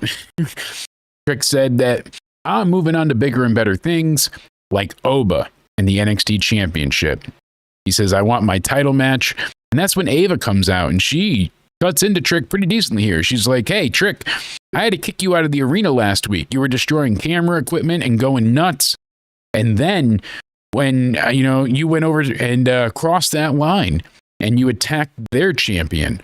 Trick said that I'm moving on to bigger and better things like Oba and the NXT Championship. He says, I want my title match. And that's when Ava comes out and she cuts into Trick pretty decently here. She's like, hey, Trick, I had to kick you out of the arena last week. You were destroying camera equipment and going nuts. And then when, you went over and crossed that line and you attacked their champion,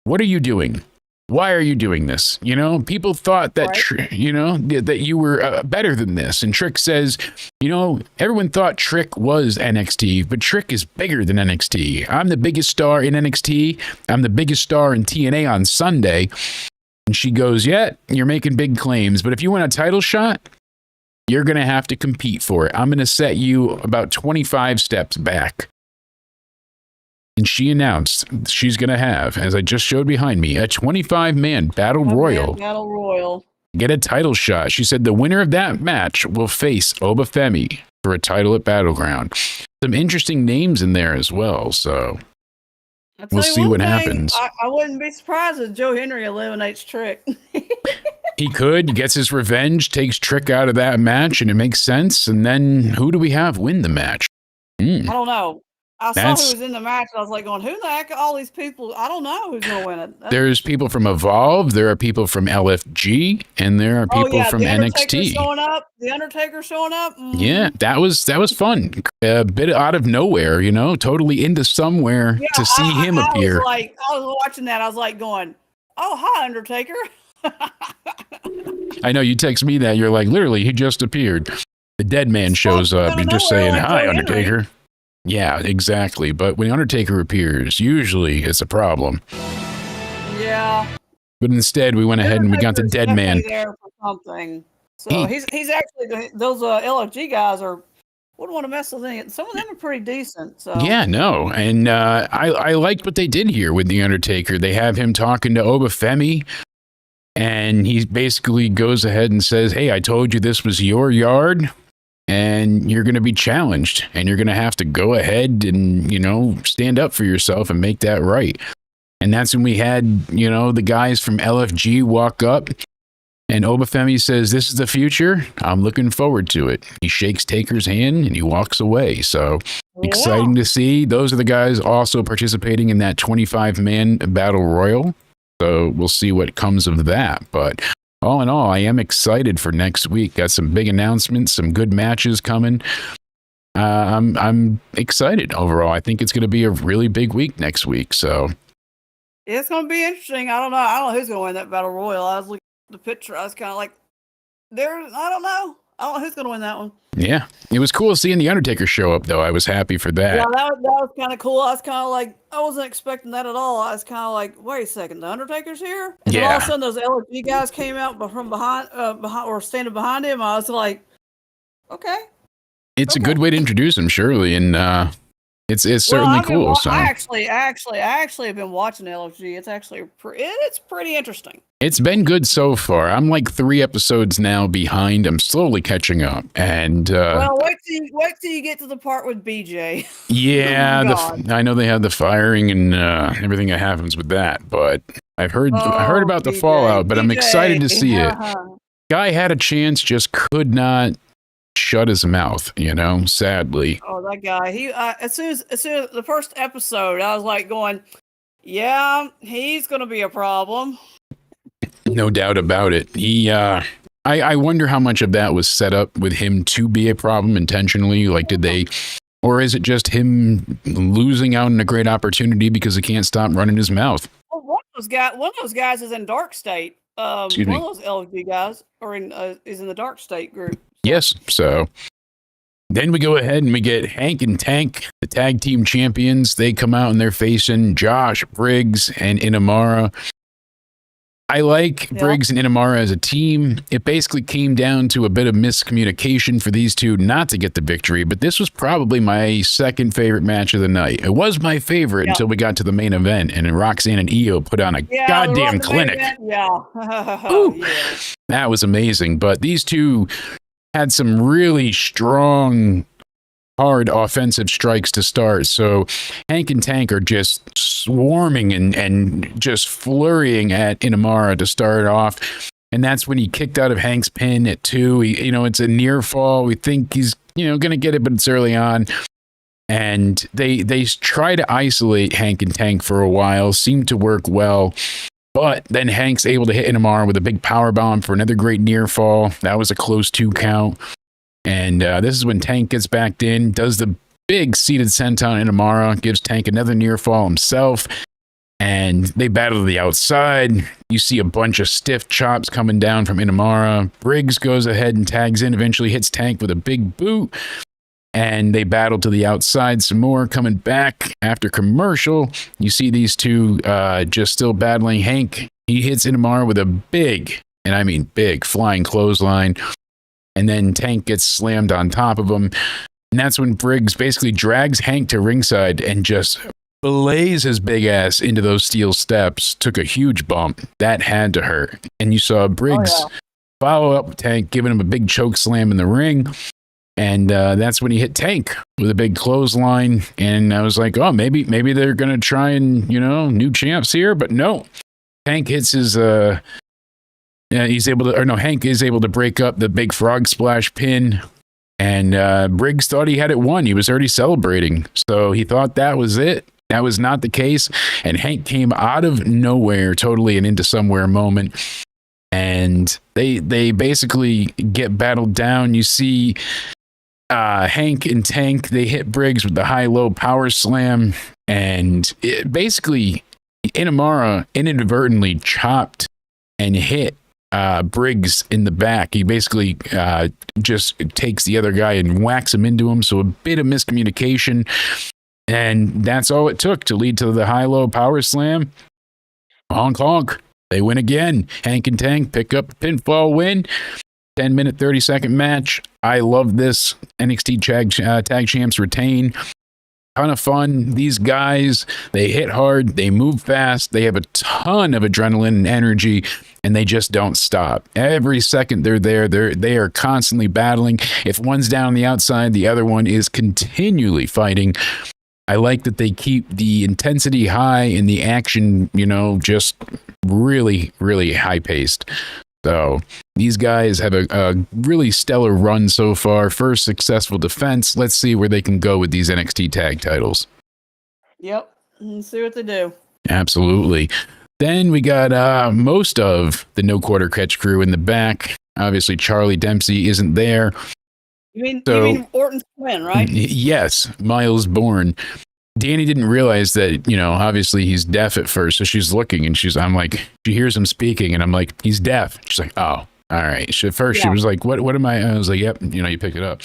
what are you doing? Why are you doing this? People thought that, that you were better than this. And Trick says, everyone thought Trick was NXT, but Trick is bigger than NXT. I'm the biggest star in NXT. I'm the biggest star in TNA on Sunday. And she goes, yeah, you're making big claims, but if you want a title shot, you're going to have to compete for it. I'm going to set you about 25 steps back. And she announced she's going to have, as I just showed behind me, a 25-man battle royal. Get a title shot. She said the winner of that match will face Obafemi for a title at Battleground. Some interesting names in there as well, so we'll see what happens. I wouldn't be surprised if Joe Henry eliminates Trick. He could, gets his revenge, takes Trick out of that match, and it makes sense. And then who do we have win the match? I don't know. I saw who was in the match. And I was like going, who the heck are all these people? I don't know who's going to win it. There's people from Evolve. There are people from LFG. And there are people from NXT. The Undertaker showing up. Mm-hmm. Yeah, that was fun. A bit out of nowhere, totally into somewhere to see him appear. I was watching that. I was like going, oh, hi, Undertaker. I know you text me that. You're like, literally, he just appeared. The dead man shows up. You're just saying, hi, Undertaker. Yeah, exactly. But when Undertaker appears, usually it's a problem. Yeah. But instead, we went ahead and we got the dead man. There for something. So he's actually, those LFG guys wouldn't want to mess with anything. Some of them are pretty decent. So. Yeah, no. And I liked what they did here with the Undertaker. They have him talking to Obafemi. And he basically goes ahead and says, hey, I told you this was your yard. And you're going to be challenged, and you're going to have to go ahead and, stand up for yourself and make that right. And that's when we had, the guys from LFG walk up And Obafemi says, "This is the future. I'm looking forward to it." He shakes Taker's hand and he walks away. So exciting to see. Those are the guys also participating in that 25-man battle royal. So we'll see what comes of that. But all in all, I am excited for next week. Got some big announcements, some good matches coming. I'm excited overall. I think it's going to be a really big week next week. So it's going to be interesting. I don't know who's going to win that battle royal. I was looking at the picture. I was kind of like, I don't know who's going to win that one. Yeah, it was cool seeing the Undertaker show up, though. I was happy for that. Yeah, that was kind of cool. I was kind of like, I wasn't expecting that at all. I was kind of like, wait a second, the Undertaker's here? And then all of a sudden, those LFG guys came out from behind, or standing behind him. I was like, okay. It's a good way to introduce him, surely, and it's certainly cool. So I actually have been watching LFG. It's actually it's pretty interesting. It's been good so far. I'm like 3 episodes now behind. I'm slowly catching up, and well, wait till you get to the part with BJ. Yeah, I know they had the firing and everything that happens with that, but I heard about the fallout. But I'm excited to see it. Guy had a chance, just could not shut his mouth, sadly. Oh, that guy. He as soon as the first episode, I was like going, yeah, he's gonna be a problem. No doubt about it. He I wonder how much of that was set up with him to be a problem intentionally. Like, did they, or is it just him losing out on a great opportunity because he can't stop running his mouth? Well, one of those guys is in Dark State. One of those LG guys is in the Dark State group. Yes, so then we go ahead and we get Hank and Tank, the tag team champions. They come out and they're facing Josh, Briggs, and Inamara. I like Briggs and Inamara as a team. It basically came down to a bit of miscommunication for these two not to get the victory, but this was probably my second favorite match of the night. It was my favorite until we got to the main event, and Roxanne and Io put on a goddamn clinic. That was amazing, but these two had some really strong, hard offensive strikes to start. So Hank and Tank are just swarming and just flurrying at Inamara to start off. And that's when he kicked out of Hank's pin at 2. It's a near fall. We think he's, going to get it, but it's early on. And they try to isolate Hank and Tank for a while, seem to work well. But then Hank's able to hit Inamara with a big power bomb for another great near fall. That was a close 2 count. And this is when Tank gets backed in, does the big seated senton on Inamara, gives Tank another near fall himself. And they battle to the outside. You see a bunch of stiff chops coming down from Inamara. Briggs goes ahead and tags in, eventually hits Tank with a big boot. And they battle to the outside some more. Coming back after commercial, you see these two just still battling. Hank, he hits Inamara with a big, and I mean big, flying clothesline. And then Tank gets slammed on top of him. And that's when Briggs basically drags Hank to ringside and just blaze his big ass into those steel steps. Took a huge bump. That had to hurt. And you saw Briggs follow up with Tank, giving him a big choke slam in the ring. And that's when he hit Tank with a big clothesline. And I was like, oh, maybe they're going to try and, new champs here. But no, Tank hits his, Hank is able to break up the big frog splash pin. And Briggs thought he had it won. He was already celebrating. So he thought that was it. That was not the case. And Hank came out of nowhere, totally an into somewhere moment. And they basically get battled down. You see Hank and Tank, they hit Briggs with the high-low power slam, and basically Inamara inadvertently chopped and hit Briggs in the back. He basically just takes the other guy and whacks him into him, so a bit of miscommunication, and that's all it took to lead to the high-low power slam. Honk honk. They win again. Hank and Tank pick up a pinfall win. 10-minute, 30-second match. I love this. NXT Tag Champs retain. Ton of fun. These guys, they hit hard. They move fast. They have a ton of adrenaline and energy, and they just don't stop. Every second they're there, they are constantly battling. If one's down on the outside, the other one is continually fighting. I like that they keep the intensity high and the action, just really, really high-paced. So these guys have a really stellar run so far. First successful defense. Let's see where they can go with these NXT tag titles. Yep. Let's see what they do. Absolutely. Then we got most of the No Quarter Catch crew in the back. Obviously, Charlie Dempsey isn't there. You mean Orton's twin, right? Yes, Miles Bourne. Danny didn't realize that, obviously he's deaf at first. So she's looking and I'm like, she hears him speaking and I'm like, he's deaf. She's like, oh, all right. She was like, what am I? I was like, yep, you pick it up.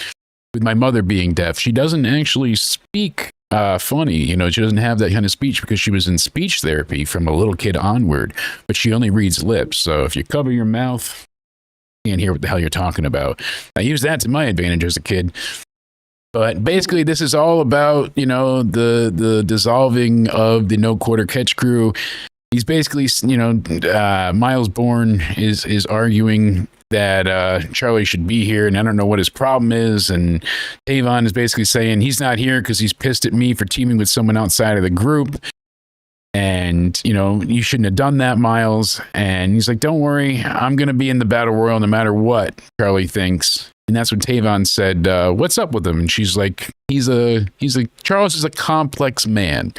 With my mother being deaf, she doesn't actually speak funny. She doesn't have that kind of speech because she was in speech therapy from a little kid onward, but she only reads lips. So if you cover your mouth, you can't hear what the hell you're talking about. I used that to my advantage as a kid. But basically, this is all about, the dissolving of the No Quarter Catch crew. He's basically, Miles Bourne is arguing that Charlie should be here, and I don't know what his problem is. And Tavon is basically saying he's not here because he's pissed at me for teaming with someone outside of the group. And, you shouldn't have done that, Miles. And he's like, don't worry, I'm going to be in the Battle Royal no matter what, Charlie thinks. And that's when Tavon said, what's up with him? And she's like, Charles is a complex man.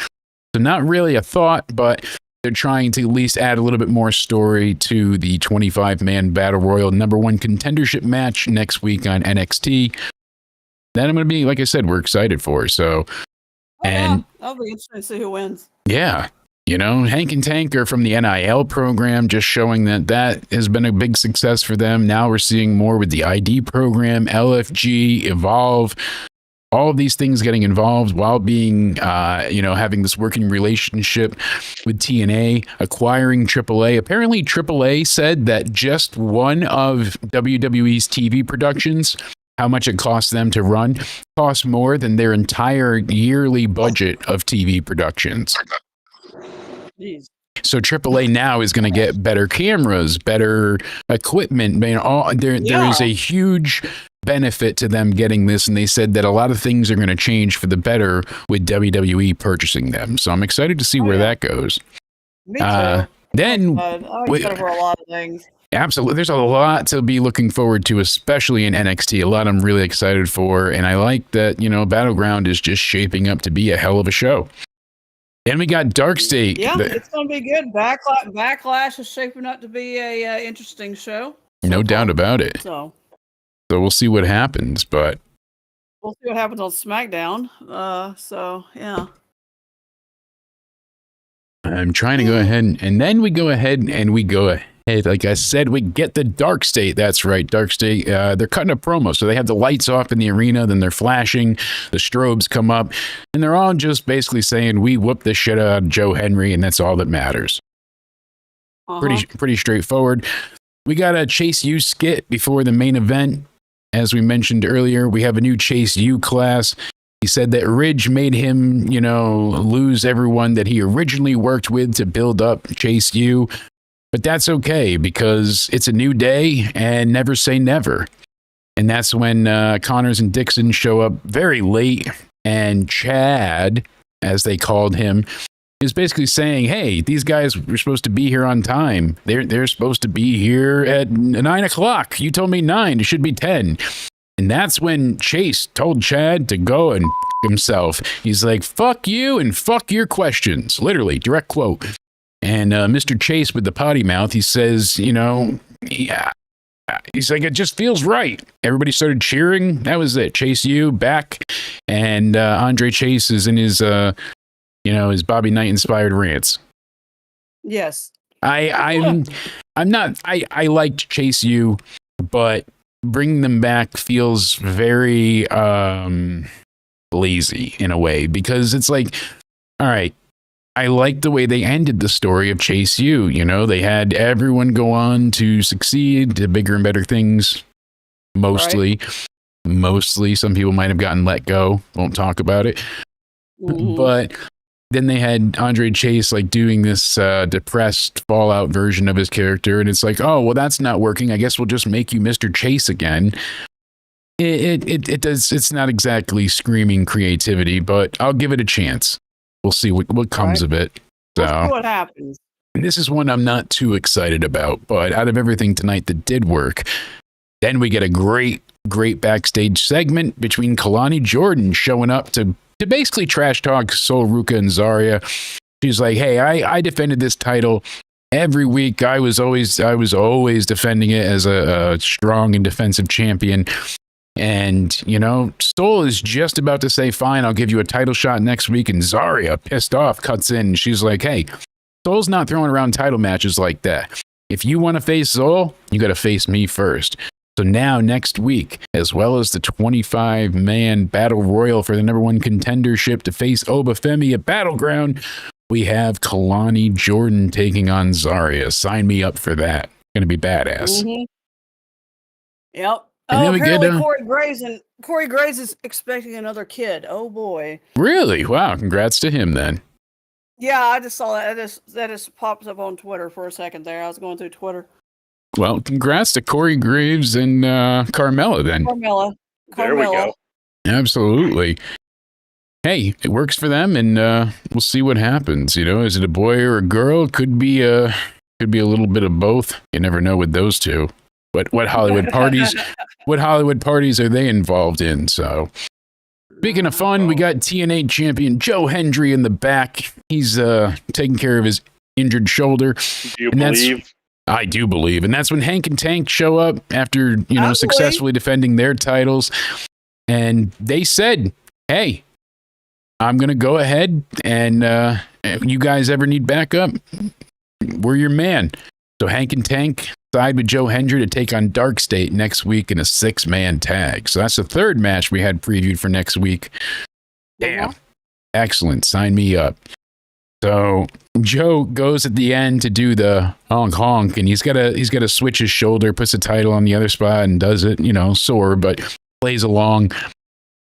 So not really a thought, but they're trying to at least add a little bit more story to the 25-man Battle Royal #1 contendership match next week on NXT. That I'm going to be, like I said, we're excited for. So, that'll be interesting to see who wins. Yeah. Hank and Tank are from the NIL program, just showing that has been a big success for them. Now we're seeing more with the ID program, LFG, Evolve, all of these things getting involved while being, having this working relationship with TNA, acquiring AAA. Apparently, AAA said that just one of WWE's TV productions, how much it costs them to run, costs more than their entire yearly budget of TV productions. Jeez. So AAA now is going to get better cameras, better equipment. There is a huge benefit to them getting this, and they said that a lot of things are going to change for the better with WWE purchasing them. So I'm excited to see where that goes. Me too. Then I'm excited for a lot of things. Absolutely. There's a lot to be looking forward to, especially in NXT. A lot I'm really excited for, and I like that, Battleground is just shaping up to be a hell of a show. And we got Dark State. Yeah, it's going to be good. Backlash is shaping up to be a interesting show. No doubt about it. So we'll see what happens, but we'll see what happens on SmackDown. Yeah. I'm trying to go ahead and then we go ahead. Like I said, we get the Dark State. That's right, Dark State. They're cutting a promo. So they have the lights off in the arena, then they're flashing, the strobes come up, and they're all just basically saying, we whooped the shit out of Joe Henry, and that's all that matters. Pretty straightforward. We got a Chase U skit before the main event. As we mentioned earlier, we have a new Chase U class. He said that Ridge made him, lose everyone that he originally worked with to build up Chase U. But that's okay because it's a new day and never say never. And that's when Connors and Dixon show up very late. And Chad, as they called him, is basically saying, hey, these guys were supposed to be here on time. They're supposed to be here at 9 o'clock. You told me 9. It should be 10. And that's when Chase told Chad to go and himself. He's like, fuck you and fuck your questions. Literally, direct quote. And Mr. Chase with the potty mouth, he says, yeah. He's like, it just feels right. Everybody started cheering. That was it. Chase U back. And Andre Chase is in his, his Bobby Knight inspired rants. Yes. I liked Chase U, but bringing them back feels very lazy in a way because it's like, all right, I like the way they ended the story of Chase U. They had everyone go on to succeed, to bigger and better things. Mostly. Some people might have gotten let go. Won't talk about it. Mm-hmm. But then they had Andre Chase doing this depressed Fallout version of his character. And it's like, oh, well, that's not working. I guess we'll just make you Mr. Chase again. It's not exactly screaming creativity, but I'll give it a chance. We'll see what comes of it. So we'll see what happens. And this is one I'm not too excited about, but out of everything tonight that did work, then we get a great backstage segment between Kalani Jordan showing up to basically trash talk Sol Ruca and Zarya. She's like, hey, I defended this title every week. I was always defending it as a strong and defensive champion. And, Sol is just about to say, fine, I'll give you a title shot next week. And Zarya, pissed off, cuts in. And she's like, hey, Sol's not throwing around title matches like that. If you want to face Sol, you got to face me first. So now next week, as well as the 25-man battle royal for the #1 contendership to face Obafemi at Battleground, we have Kalani Jordan taking on Zarya. Sign me up for that. Going to be badass. Mm-hmm. Yep. And then we apparently get Corey Graves is expecting another kid. Oh boy. Really? Wow. Congrats to him then. Yeah, I just saw that. That just popped up on Twitter for a second there. I was going through Twitter. Well, congrats to Corey Graves and Carmella then. Carmella. There we go. Absolutely. Hey, it works for them, and we'll see what happens. Is it a boy or a girl? Could be a little bit of both. You never know with those two. But what Hollywood parties? What Hollywood parties are they involved in? So, speaking of fun, we got TNA champion Joe Hendry in the back. He's taking care of his injured shoulder. Do you believe? I do believe, and that's when Hank and Tank show up after successfully defending their titles, and they said, "Hey, I'm going to go ahead, and you guys ever need backup, we're your man." So Hank and Tank side with Joe Hendry to take on Dark State next week in a 6-man tag. So that's the third match we had previewed for next week. Damn. Excellent. Sign me up. So Joe goes at the end to do the honk honk, and he's got to switch his shoulder, puts the title on the other spot and does it, sore, but plays along.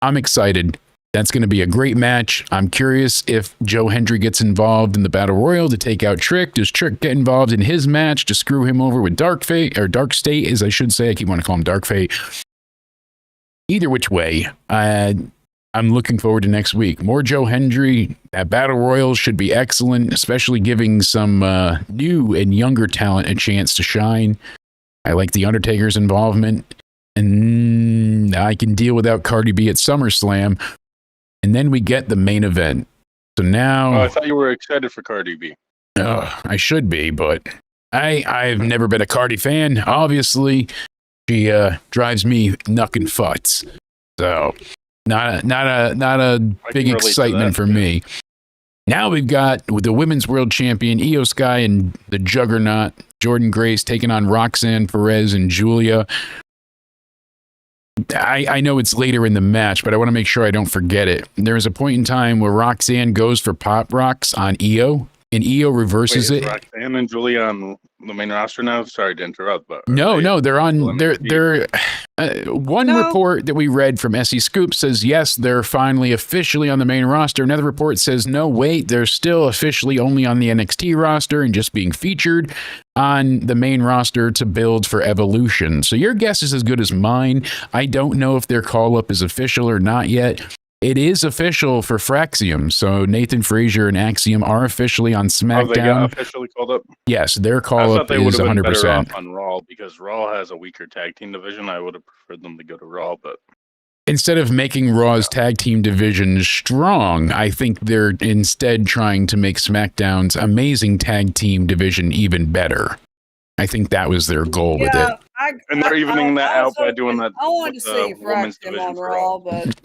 I'm excited. That's going to be a great match. I'm curious if Joe Hendry gets involved in the Battle Royal to take out Trick. Does Trick get involved in his match to screw him over with Dark Fate, or Dark State, as I should say? I keep wanting to call him Dark Fate. Either which way, I'm looking forward to next week. More Joe Hendry. That Battle Royal should be excellent, especially giving some new and younger talent a chance to shine. I like the Undertaker's involvement, and I can deal without Cardi B at SummerSlam. And then we get the main event. So now... I thought you were excited for Cardi B. I should be, but I've never been a Cardi fan. Obviously, she drives me knuckin' futz. So, not a big excitement for me. Now we've got the Women's World Champion, Io Sky and the Juggernaut, Jordan Grace, taking on Roxanne Perez and Julia. I know it's later in the match, but I want to make sure I don't forget it. There's a point in time where Roxanne goes for Pop Rocks on Io, and Io reverses it. Roxanne and Julia on the main roster now? Sorry to interrupt, but... No, they're on... They're one report that we read from SE Scoop says, yes, they're finally officially on the main roster. Another report says, no, wait, they're still officially only on the NXT roster and just being featured on the main roster to build for Evolution. So your guess is as good as mine. I don't know if their call-up is official or not yet. It is official for Fraxium, so Nathan Frazier and Axiom are officially on SmackDown. Oh, they got officially called up? Yes, their call-up is 100%. Better off on Raw, because Raw has a weaker tag team division. I would have preferred them to go to Raw, but... Instead of making Raw's tag team division strong, I think they're instead trying to make SmackDown's amazing tag team division even better. I think that was their goal with it. And they're evening that out by doing that. I wanted to see Fraxium on Raw, but,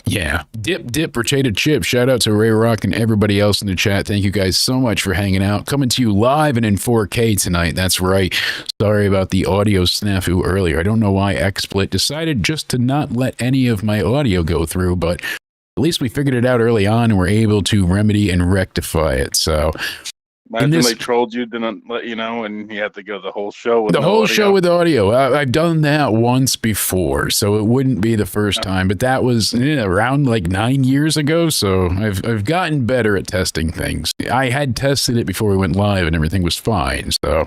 Yeah. Dip, potato chip. Shout out to Ray Rock and everybody else in the chat. Thank you guys so much for hanging out. Coming to you live and in 4K tonight. That's right. Sorry about the audio snafu earlier. I don't know why XSplit decided just to not let any of my audio go through, but at least we figured it out early on and were able to remedy and rectify it. So... Imagine they trolled you, didn't let you know, and you had to go the whole show with show with audio. I've done that once before, so it wouldn't be the first time. But that was around like 9 years ago, so I've gotten better at testing things. I had tested it before we went live, and everything was fine. So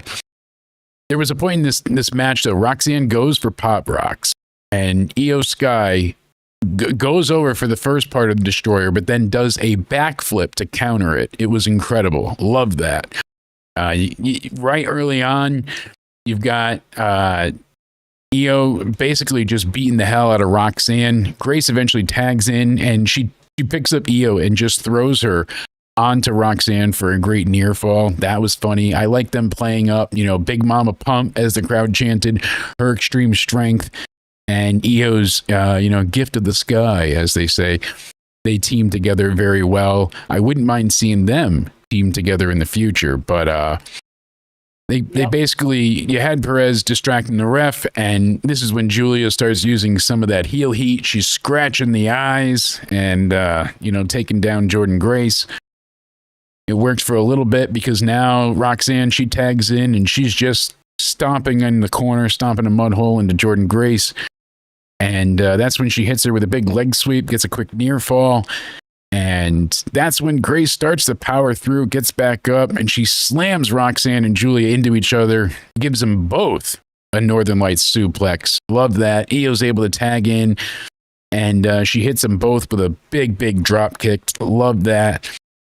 there was a point in this match that Roxanne goes for Pop Rocks, and Io Sky goes over for the first part of the Destroyer, but then does a backflip to counter it. It was incredible. Love that. Right early on, you've got Io basically just beating the hell out of Roxanne. Grace eventually tags in, and she picks up Io and just throws her onto Roxanne for a great near fall. That was funny. I like them playing up, Big Mama Pump, as the crowd chanted, her extreme strength, and Io's, gift of the sky, as they say. They team together very well. I wouldn't mind seeing them team together in the future, but they basically, you had Perez distracting the ref, and this is when Julia starts using some of that heel heat. She's scratching the eyes and, taking down Jordynne Grace. It works for a little bit because now Roxanne, she tags in and she's just stomping in the corner, stomping a mud hole into Jordynne Grace. And that's when she hits her with a big leg sweep, gets a quick near fall. And that's when Grace starts to power through, gets back up, and she slams Roxanne and Julia into each other, gives them both a Northern Lights suplex. Love that. Io's able to tag in, and she hits them both with a big, big drop kick. Love that.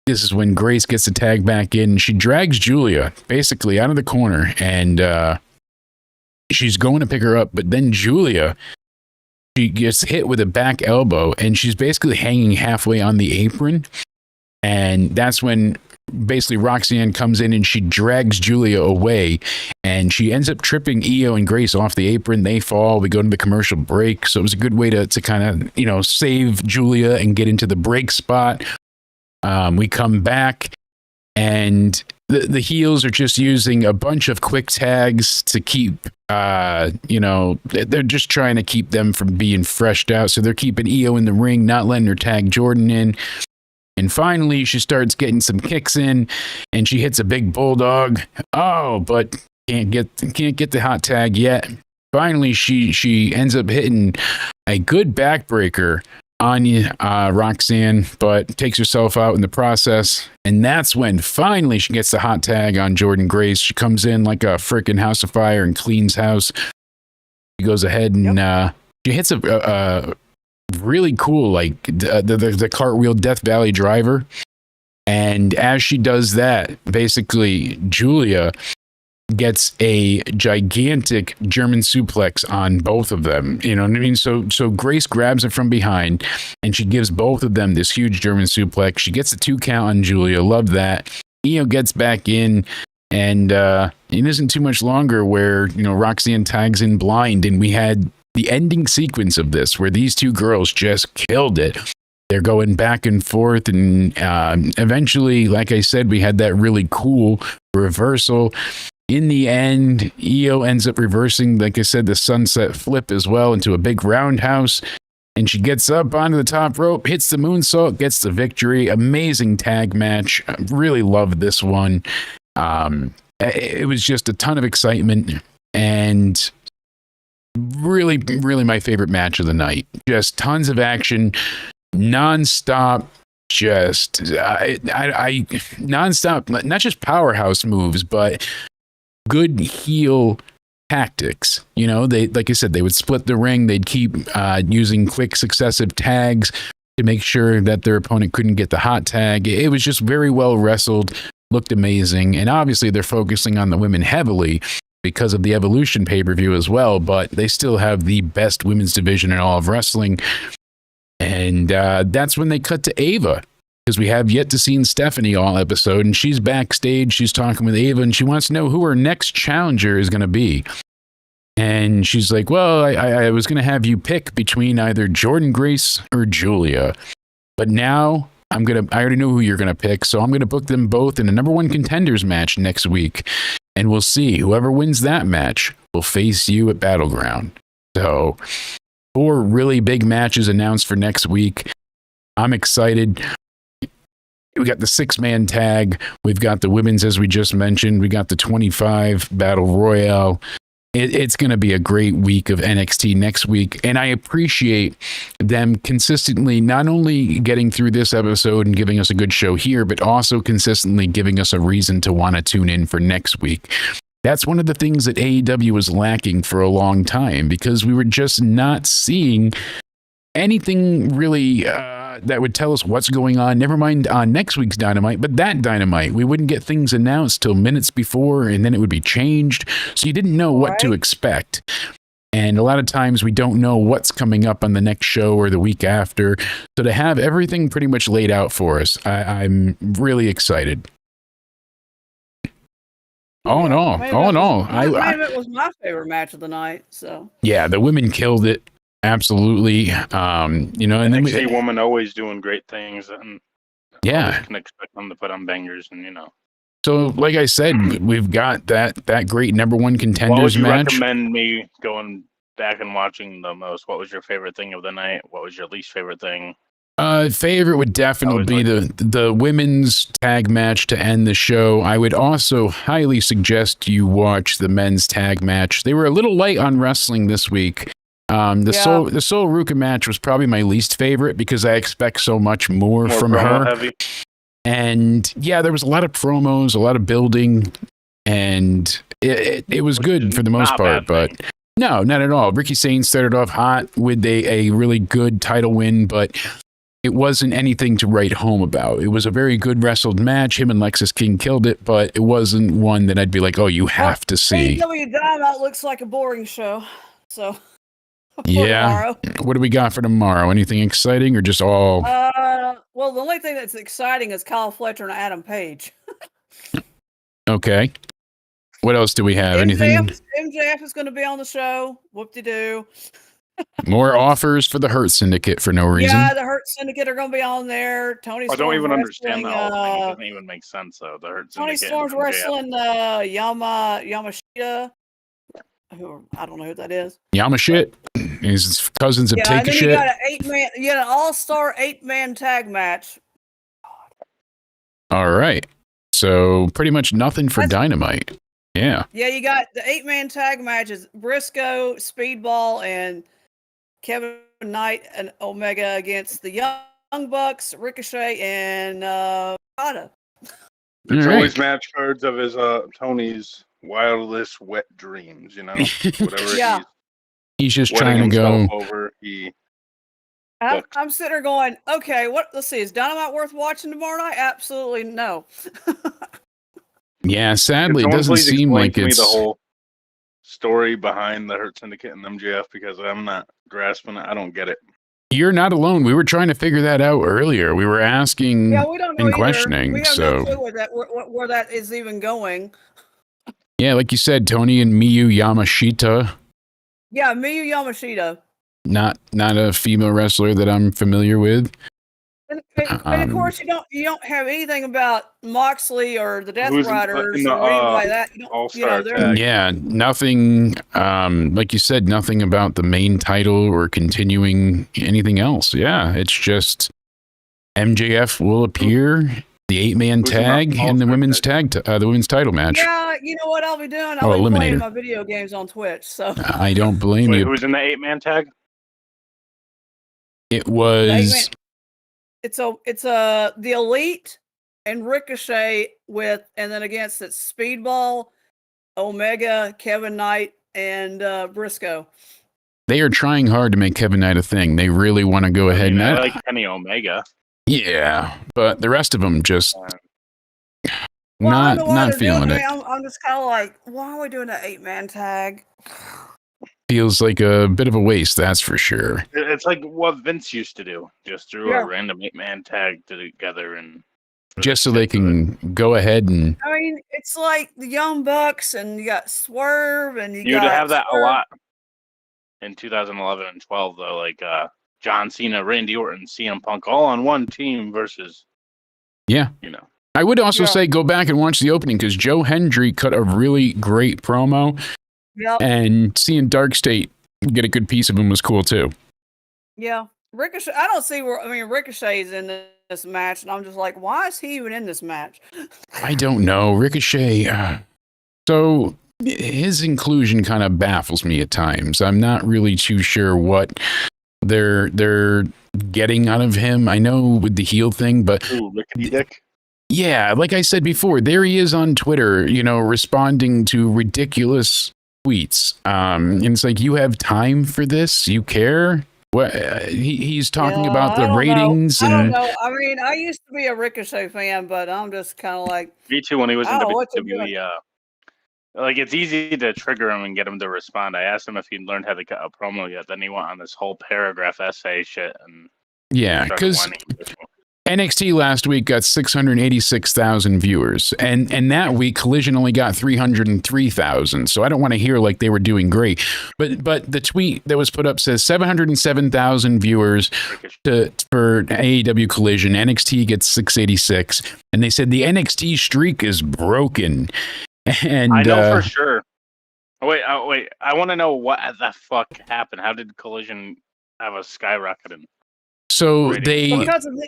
This is when Grace gets the tag back in. She drags Julia basically out of the corner, and she's going to pick her up, but then Julia, she gets hit with a back elbow, and she's basically hanging halfway on the apron. And that's when basically Roxanne comes in and she drags Julia away, and she ends up tripping Io and Grace off the apron. They fall. We go to the commercial break. So it was a good way to kind of, save Julia and get into the break spot. We come back, and the heels are just using a bunch of quick tags to keep, they're just trying to keep them from being freshed out. So they're keeping Io in the ring, not letting her tag Jordynne in. And finally, she starts getting some kicks in, and she hits a big bulldog. Oh, but can't get the hot tag yet. Finally, she ends up hitting a good backbreaker on Roxanne, but takes herself out in the process. And that's when finally she gets the hot tag on Jordynne Grace. She comes in like a freaking house of fire and cleans house. She goes ahead and she hits a really cool, like the cartwheel Death Valley driver. And as she does that, basically Julia gets a gigantic German suplex on both of them. You know what I mean? So Grace grabs her from behind, and she gives both of them this huge German suplex. She gets a 2 count on Julia. Love that. Io gets back in, and it isn't too much longer where, Roxanne tags in blind, and we had the ending sequence of this where these two girls just killed it. They're going back and forth, and eventually, like I said, we had that really cool reversal. In the end, Io ends up reversing, like I said, the sunset flip as well into a big roundhouse. And she gets up onto the top rope, hits the moonsault, gets the victory. Amazing tag match. I really loved this one. It was just a ton of excitement, and really, really my favorite match of the night. Just tons of action, nonstop. Just nonstop, not just powerhouse moves, but good heel tactics. They, like I said, they would split the ring. They'd keep using quick successive tags to make sure that their opponent couldn't get the hot tag. It was just very well wrestled, looked amazing. And obviously they're focusing on the women heavily because of the Evolution pay-per-view as well, but they still have the best women's division in all of wrestling. And that's when they cut to Ava, because we have yet to see Stephanie all episode, and she's backstage. She's talking with Ava, and she wants to know who her next challenger is going to be. And she's like, well, I was going to have you pick between either Jordynne Grace or Julia, but now I already know who you're going to pick, so I'm going to book them both in a number 1 contenders match next week, and we'll see. Whoever wins that match will face you at Battleground. So 4 really big matches announced for next week. I'm excited. We got the 6-man tag. We've got the women's, as we just mentioned. We got the 25 Battle Royale. It's going to be a great week of NXT next week. And I appreciate them consistently not only getting through this episode and giving us a good show here, but also consistently giving us a reason to want to tune in for next week. That's one of the things that AEW was lacking for a long time, because we were just not seeing anything really that would tell us what's going on. Never mind on next week's Dynamite, but that Dynamite. We wouldn't get things announced till minutes before, and then it would be changed. So you didn't know what to expect. And a lot of times we don't know what's coming up on the next show or the week after. So to have everything pretty much laid out for us, I'm really excited. All in all, It was my favorite match of the night. So yeah, the women killed it. Absolutely. And then we see women always doing great things, and yeah, can expect them to put on bangers, and So, like I said, we've got that great number one contenders what would you match. Recommend me going back and watching the most? What was your favorite thing of the night? What was your least favorite thing? Favorite would definitely be the women's tag match to end the show. I would also highly suggest you watch the men's tag match. They were a little light on wrestling this week. The Sol Ruka match was probably my least favorite because I expect so much more from her. Heavy. And yeah, there was a lot of promos, a lot of building, and it was good for the most part, but no, not at all. Ricky Sane started off hot with a really good title win, but it wasn't anything to write home about. It was a very good wrestled match. Him and Lexus King killed it, but it wasn't one that I'd be like, oh, you have to see. AEW Dynamite looks like a boring show, so... Yeah. What do we got for tomorrow? Anything exciting or just all? Well, the only thing that's exciting is Kyle Fletcher and Adam Page. Okay. What else do we have? Anything? MJF is going to be on the show. Whoop-de-doo. More offers for the Hurt Syndicate for no reason. Yeah, the Hurt Syndicate are going to be on there. Tony Storm's I don't even understand that whole thing. It doesn't even make sense, though. The Hurt Tony Syndicate. Storm's wrestling Yamashita. I don't know who that is. Yamashita. His cousins of Take a Shit. You got an all-star 8-man tag match. All right. So pretty much nothing for Dynamite. Yeah. Yeah, you got the 8-man tag matches: Briscoe, Speedball, and Kevin Knight and Omega against the Young Bucks, Ricochet, and Okada. There's always match cards of his Tony's wildest wet dreams, whatever he's just trying to go over. I'm sitting there going, okay, let's see, is Dynamite worth watching tomorrow night? Absolutely no. Yeah, sadly, it doesn't seem like it's the whole story behind the Hurt Syndicate and MJF, because I'm not grasping it. I don't get it. You're not alone. We were trying to figure that out earlier. We were asking and questioning. We have no clue where that is even going. Yeah, like you said, Tony and Miyu Yamashita. Yeah, Miyu Yamashita. Not a female wrestler that I'm familiar with. And of course, you don't have anything about Moxley or the Death Riders or anything like that. Yeah, nothing. Like you said, nothing about the main title or continuing anything else. Yeah, it's just MJF will appear, the 8-man tag, and the women's the women's title match. Yeah, you know what I'll be doing? I'll be playing my video games on Twitch. So I don't blame you. Who's in the 8-man tag? It was. It's the Elite and Ricochet and then against it Speedball, Omega, Kevin Knight, and Briscoe. They are trying hard to make Kevin Knight a thing. They really want to go ahead and I like Kenny Omega. Yeah, but the rest of them just not feeling it. I'm just kind of like, why are we doing an 8-man tag? Feels like a bit of a waste, that's for sure. It's like what Vince used to do. Just threw a random 8-man tag together and just so they can go ahead and. I mean, it's like the Young Bucks, and you got Swerve, and you'd have that a lot in 2011 and 12, though. Like John Cena, Randy Orton, CM Punk, all on one team versus. Yeah. I would also say go back and watch the opening because Joe Hendry cut a really great promo. Yep. And seeing Dark State get a good piece of him was cool too. Yeah. Ricochet, I don't see Ricochet's in this match, and I'm just like, why is he even in this match? I don't know. Ricochet, so his inclusion kind of baffles me at times. I'm not really too sure what they're getting out of him. I know with the heel thing, but Rickety Dick. Yeah, like I said before, there he is on Twitter, responding to ridiculous tweets. And it's like, you have time for this? You care? What he's talking about the I don't ratings know. I don't and know. I mean, I used to be a Ricochet fan, but I'm just kind of like, Me too. When he was in I don't know what you're doing. WWE, like it's easy to trigger him and get him to respond. I asked him if he'd learned how to cut a promo yet. Then he went on this whole paragraph essay shit and yeah, started because whining. NXT last week got 686,000 viewers, and that week Collision only got 303,000. So I don't want to hear like they were doing great, but the tweet that was put up says 707,000 viewers for AEW Collision. NXT gets 686, and they said the NXT streak is broken. And I know for sure. Wait. I want to know what the fuck happened. How did Collision have a skyrocketing? So rating? Because of the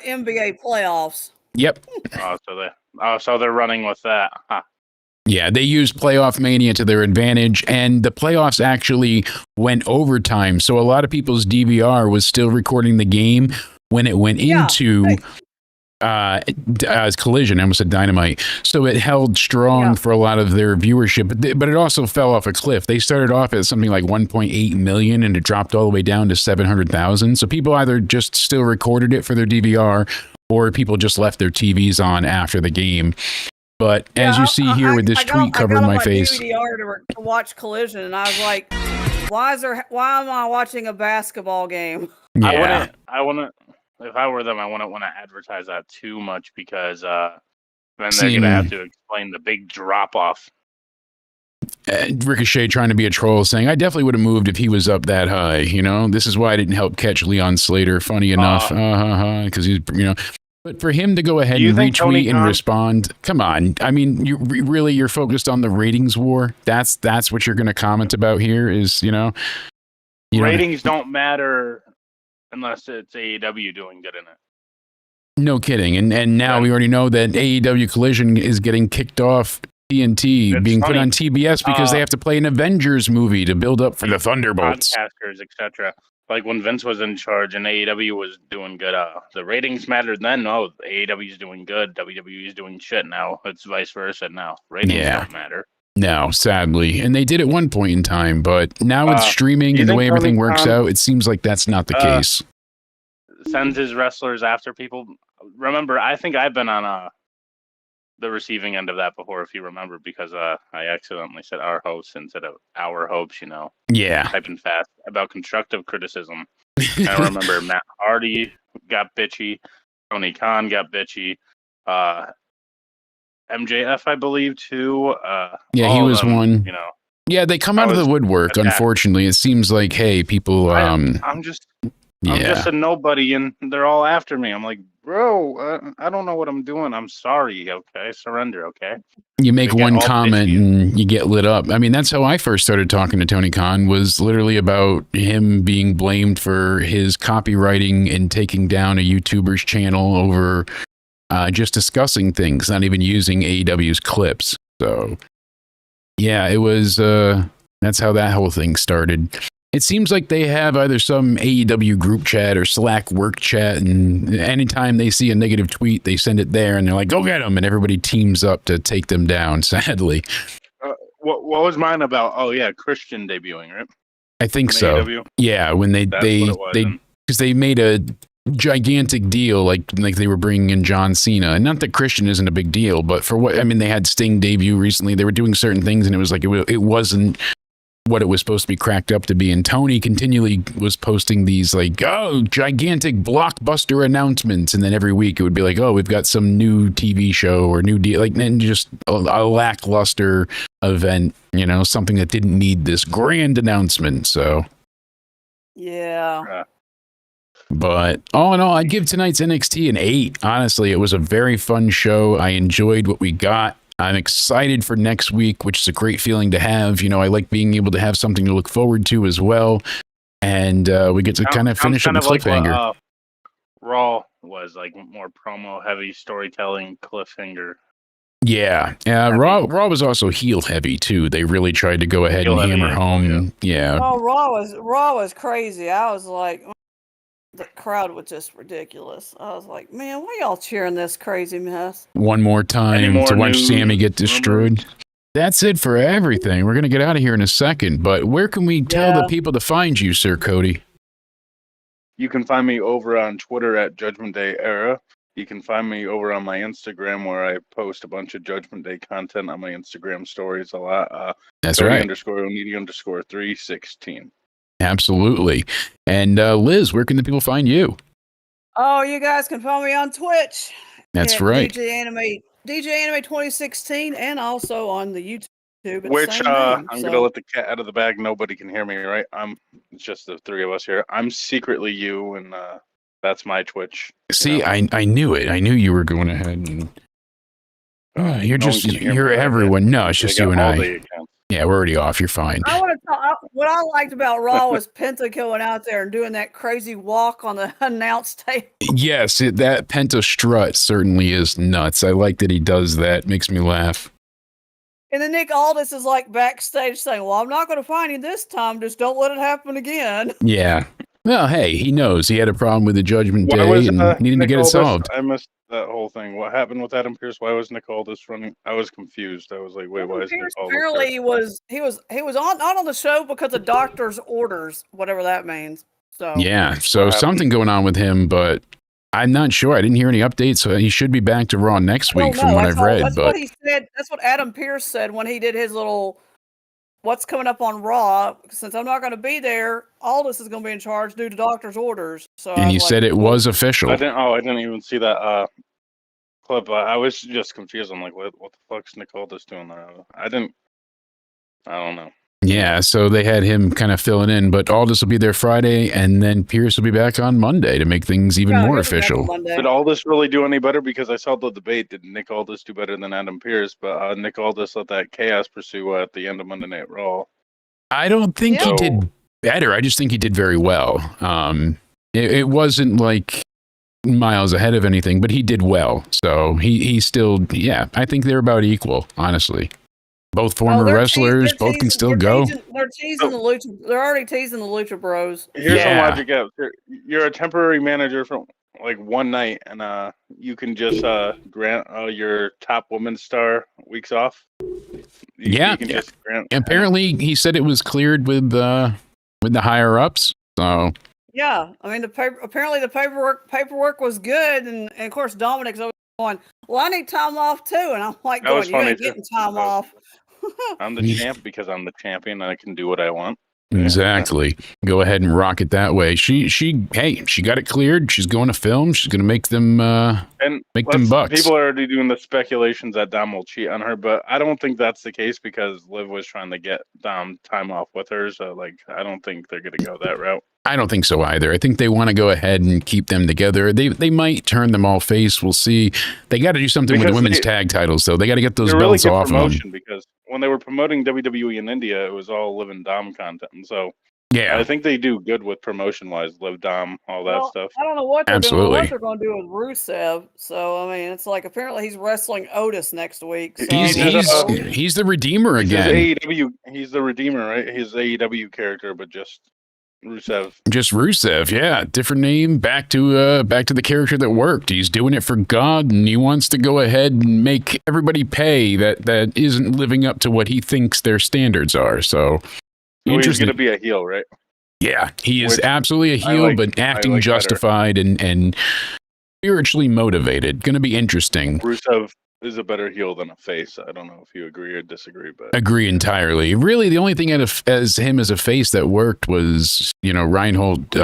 NBA playoffs. Yep. So they're running with that. Huh. Yeah, they used Playoff Mania to their advantage, and the playoffs actually went overtime. So a lot of people's DVR was still recording the game when it went into Collision. I almost said Dynamite. So it held strong for a lot of their viewership, but it also fell off a cliff. They started off at something like 1.8 million, and it dropped all the way down to 700,000. So people either just still recorded it for their DVR, or people just left their TVs on after the game. But as you see here with this tweet covering my face, DVR to watch Collision, and I was like, why am I watching a basketball game? Yeah. I wouldn't. If I were them, I wouldn't want to advertise that too much because then they're going to have to explain the big drop off. Ricochet trying to be a troll, saying, I definitely would have moved if he was up that high. You know, this is why I didn't help catch Leon Slater. Funny enough. Because he's, but for him to go ahead and retweet and respond, come on. I mean, you're focused on the ratings war. That's what you're going to comment about here is, ratings don't matter unless it's AEW doing good in it. No kidding. And now we already know that AEW Collision is getting kicked off TNT, being put on TBS because they have to play an Avengers movie to build up for the Thunderbolts. Podcasters, etc. Like when Vince was in charge and AEW was doing good, the ratings mattered then. No, AEW is doing good. WWE is doing shit now. It's vice versa now. Ratings don't matter. No, sadly. And they did at one point in time, but now with streaming and the way everything works out, it seems like that's not the case. Sends his wrestlers after people. Remember, I think I've been on the receiving end of that before, if you remember, because I accidentally said our hosts instead of our hopes, Yeah. Typing fast about constructive criticism. I remember Matt Hardy got bitchy. Tony Khan got bitchy. MJF, I believe, too. Yeah, he was one. Yeah, they come out of the woodwork, unfortunately. It seems like, hey, people... I'm just a nobody, and they're all after me. I'm like, bro, I don't know what I'm doing. I'm sorry, okay? Surrender, okay? You make one comment and you get lit up. I mean, that's how I first started talking to Tony Khan, was literally about him being blamed for his copywriting and taking down a YouTuber's channel over just discussing things, not even using AEW's clips. So, yeah, it was, that's how that whole thing started. It seems like they have either some AEW group chat or Slack work chat, and anytime they see a negative tweet, they send it there, and they're like, go get them, and everybody teams up to take them down, sadly. What was mine about? Oh, yeah, Christian debuting, right? I think so. AEW? Yeah, when because they made a gigantic deal, like they were bringing in John Cena, and not that Christian isn't a big deal, but for what, I mean, they had Sting debut recently, they were doing certain things, and it was like, it wasn't what it was supposed to be cracked up to be. And Tony continually was posting these like, oh, gigantic blockbuster announcements, and then every week it would be like, oh, we've got some new TV show or new deal, like, and just a lackluster event, something that didn't need this grand announcement. So yeah. But all in all, I'd give tonight's NXT an 8. Honestly, it was a very fun show. I enjoyed what we got. I'm excited for next week, which is a great feeling to have. I like being able to have something to look forward to as well. And we get to kind of finish on a cliffhanger. Like Raw was like more promo heavy storytelling cliffhanger. Yeah. Raw was also heel heavy too. They really tried to go ahead and hammer home. Yeah. Oh, Raw was crazy. I was like, the crowd was just ridiculous. I was like, man, why y'all cheering this crazy mess? One more time to watch Sammy get destroyed. That's it for everything. We're going to get out of here in a second, but where can we tell the people to find you, Sir Cody? You can find me over on Twitter at Judgment Day Era. You can find me over on my Instagram where I post a bunch of Judgment Day content on my Instagram stories a lot. That's Cody right. _Onidi_316. Absolutely. And Liz, where can the people find you? Oh, you guys can find me on Twitch. That's right. DJ Anime 2016, and also on the YouTube. Which I'm gonna let the cat out of the bag. Nobody can hear me, right? It's just the three of us here. I'm secretly you, and that's my Twitch. See, I knew it. I knew you were going ahead and you're everyone. No, it's just you and I. Yeah, we're already off. You're fine. I want to talk. What I liked about Raw was Penta going out there and doing that crazy walk on the announced table. Yes, that Penta strut certainly is nuts. I like that he does that. Makes me laugh. And then Nick Aldis is like backstage saying, "Well, I'm not going to find you this time. Just don't let it happen again." Yeah. Well, hey, he knows he had a problem with the Judgment Day and needing to get it solved. I missed that whole thing. What happened with Adam Pearce? Why was Nick Aldis running? I was confused. I was like, wait, why is Nick Aldis? Apparently, he was not on the show because of doctor's orders, whatever that means. So yeah, so something going on with him, but I'm not sure. I didn't hear any updates, so he should be back to Raw next week from what I've read. That's what he said. That's what Adam Pearce said when he did his little what's coming up on Raw. Since I'm not going to be there, Aldis is going to be in charge due to doctor's orders. So and he said it was official. I didn't even see that clip. I was just confused. I'm like, what the fuck's Nick Aldis doing there? I don't know. Yeah, so they had him kind of filling in, but Aldis will be there Friday, and then Pearce will be back on Monday to make things even more official. Did Aldis really do any better? Because I saw the debate. Did Nick Aldis do better than Adam Pearce? But Nick Aldis let that chaos pursue at the end of Monday Night Raw. I don't think he did better. I just think he did very well. It wasn't like miles ahead of anything, but he did well. So he still, I think they're about equal, honestly. Both former wrestlers, both can still go. They're teasing the Lucha. They're already teasing the Lucha Bros. Here's some logic out. You're a temporary manager for like one night, and you can just grant your top women's star weeks off. You can just grant. Apparently, he said it was cleared with the higher ups. So yeah, I mean apparently the paperwork was good, and of course Dominic's always going, "Well, I need time off too," and I'm like, "You ain't getting time off." I'm the champ because I'm the champion and I can do what I want. Exactly. Go ahead and rock it that way. She got it cleared. She's going to film. She's going to make them them bucks. People are already doing the speculations that Dom will cheat on her, but I don't think that's the case because Liv was trying to get Dom time off with her. So I don't think they're going to go that route. I don't think so either. I think they want to go ahead and keep them together. They might turn them all face. We'll see. They got to do something with the women's tag titles, though. They got to get those belts off of them. Because when they were promoting WWE in India, it was all Liv and Dom content. So yeah, I think they do good with promotion-wise, Liv, Dom, all that stuff. I don't know what they're doing. What they're going to do with Rusev. So I mean, it's like apparently he's wrestling Otis next week. So. He's the Redeemer again. He's the Redeemer, right? He's AEW character, but just Rusev. Just Rusev, yeah. Different name, back to the character that worked. He's doing it for God, and he wants to go ahead and make everybody pay that isn't living up to what he thinks their standards are. So he's going to be a heel, right? Yeah, he is absolutely a heel, but acting justified and spiritually motivated. Going to be interesting. Rusev is a better heel than a face. I don't know if you agree or disagree, but agree entirely. Really, the only thing as him as a face that worked was Reinhold.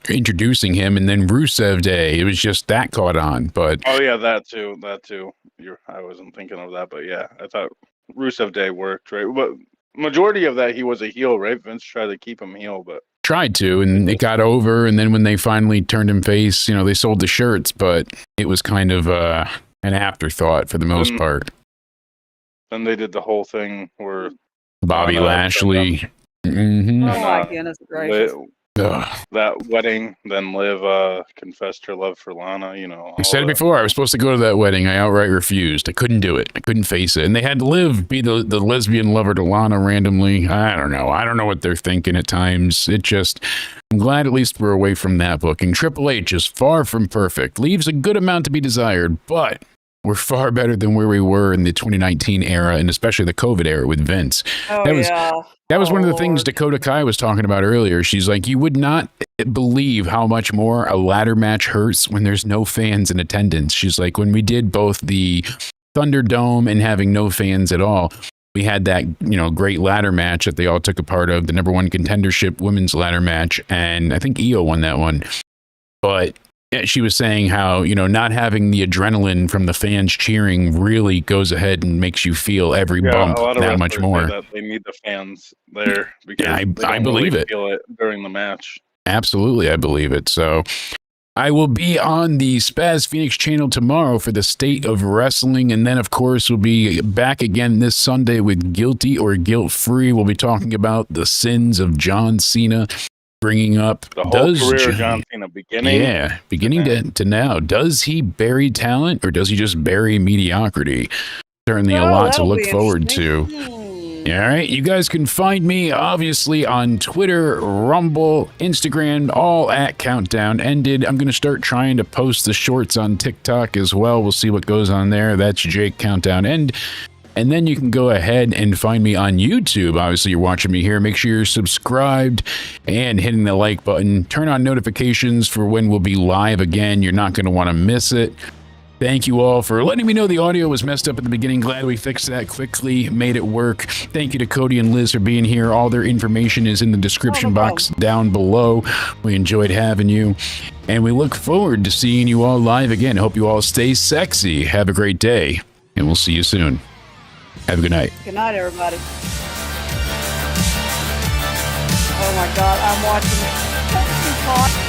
Introducing him, and then Rusev Day. It was just that caught on. But that too. I wasn't thinking of that, but yeah, I thought Rusev Day worked, right? But majority of that he was a heel, right? Vince tried to keep him heel, but tried to, and it got over. And then when they finally turned him face, they sold the shirts, but it was kind of an afterthought for the most part. Then they did the whole thing where Bobby Lashley. Mm-hmm. Oh my goodness gracious. That wedding, then Liv confessed her love for Lana. I said it before. I was supposed to go to that wedding. I outright refused. I couldn't do it. I couldn't face it. And they had Liv be the lesbian lover to Lana randomly. I don't know. I don't know what they're thinking at times. I'm glad at least we're away from that booking. Triple H is far from perfect. Leaves a good amount to be desired, but We're far better than where we were in the 2019 era, and especially the COVID era with Vince. Oh, That was one of the things Dakota Kai was talking about earlier. She's like, you would not believe how much more a ladder match hurts when there's no fans in attendance. She's like, when we did both the Thunderdome and having no fans at all, we had that, great ladder match that they all took a part of, the #1 contendership women's ladder match, and I think Io won that one. But she was saying how, not having the adrenaline from the fans cheering really goes ahead and makes you feel every bump that much more. That they need the fans there because I believe it. Feel it during the match. Absolutely, I believe it. So I will be on the Spaz Phoenix channel tomorrow for the State of Wrestling, and then, of course, we'll be back again this Sunday with Guilty or Guilt Free. We'll be talking about the sins of John Cena. Bringing up the whole career of John Cena, beginning to now. Does he bury talent or does he just bury mediocrity? Certainly a lot to look forward to. All right, you guys can find me obviously on Twitter, Rumble, Instagram, all at Countdown Ended. I'm going to start trying to post the shorts on TikTok as well. We'll see what goes on there. That's Jake Countdown End. And then you can go ahead and find me on YouTube. Obviously, you're watching me here. Make sure you're subscribed and hitting the like button. Turn on notifications for when we'll be live again. You're not going to want to miss it. Thank you all for letting me know the audio was messed up at the beginning. Glad we fixed that quickly, made it work. Thank you to Cody and Liz for being here. All their information is in the description box down below. We enjoyed having you. And we look forward to seeing you all live again. Hope you all stay sexy. Have a great day. And we'll see you soon. Have a good night. Good night, everybody. Oh my God, I'm watching it.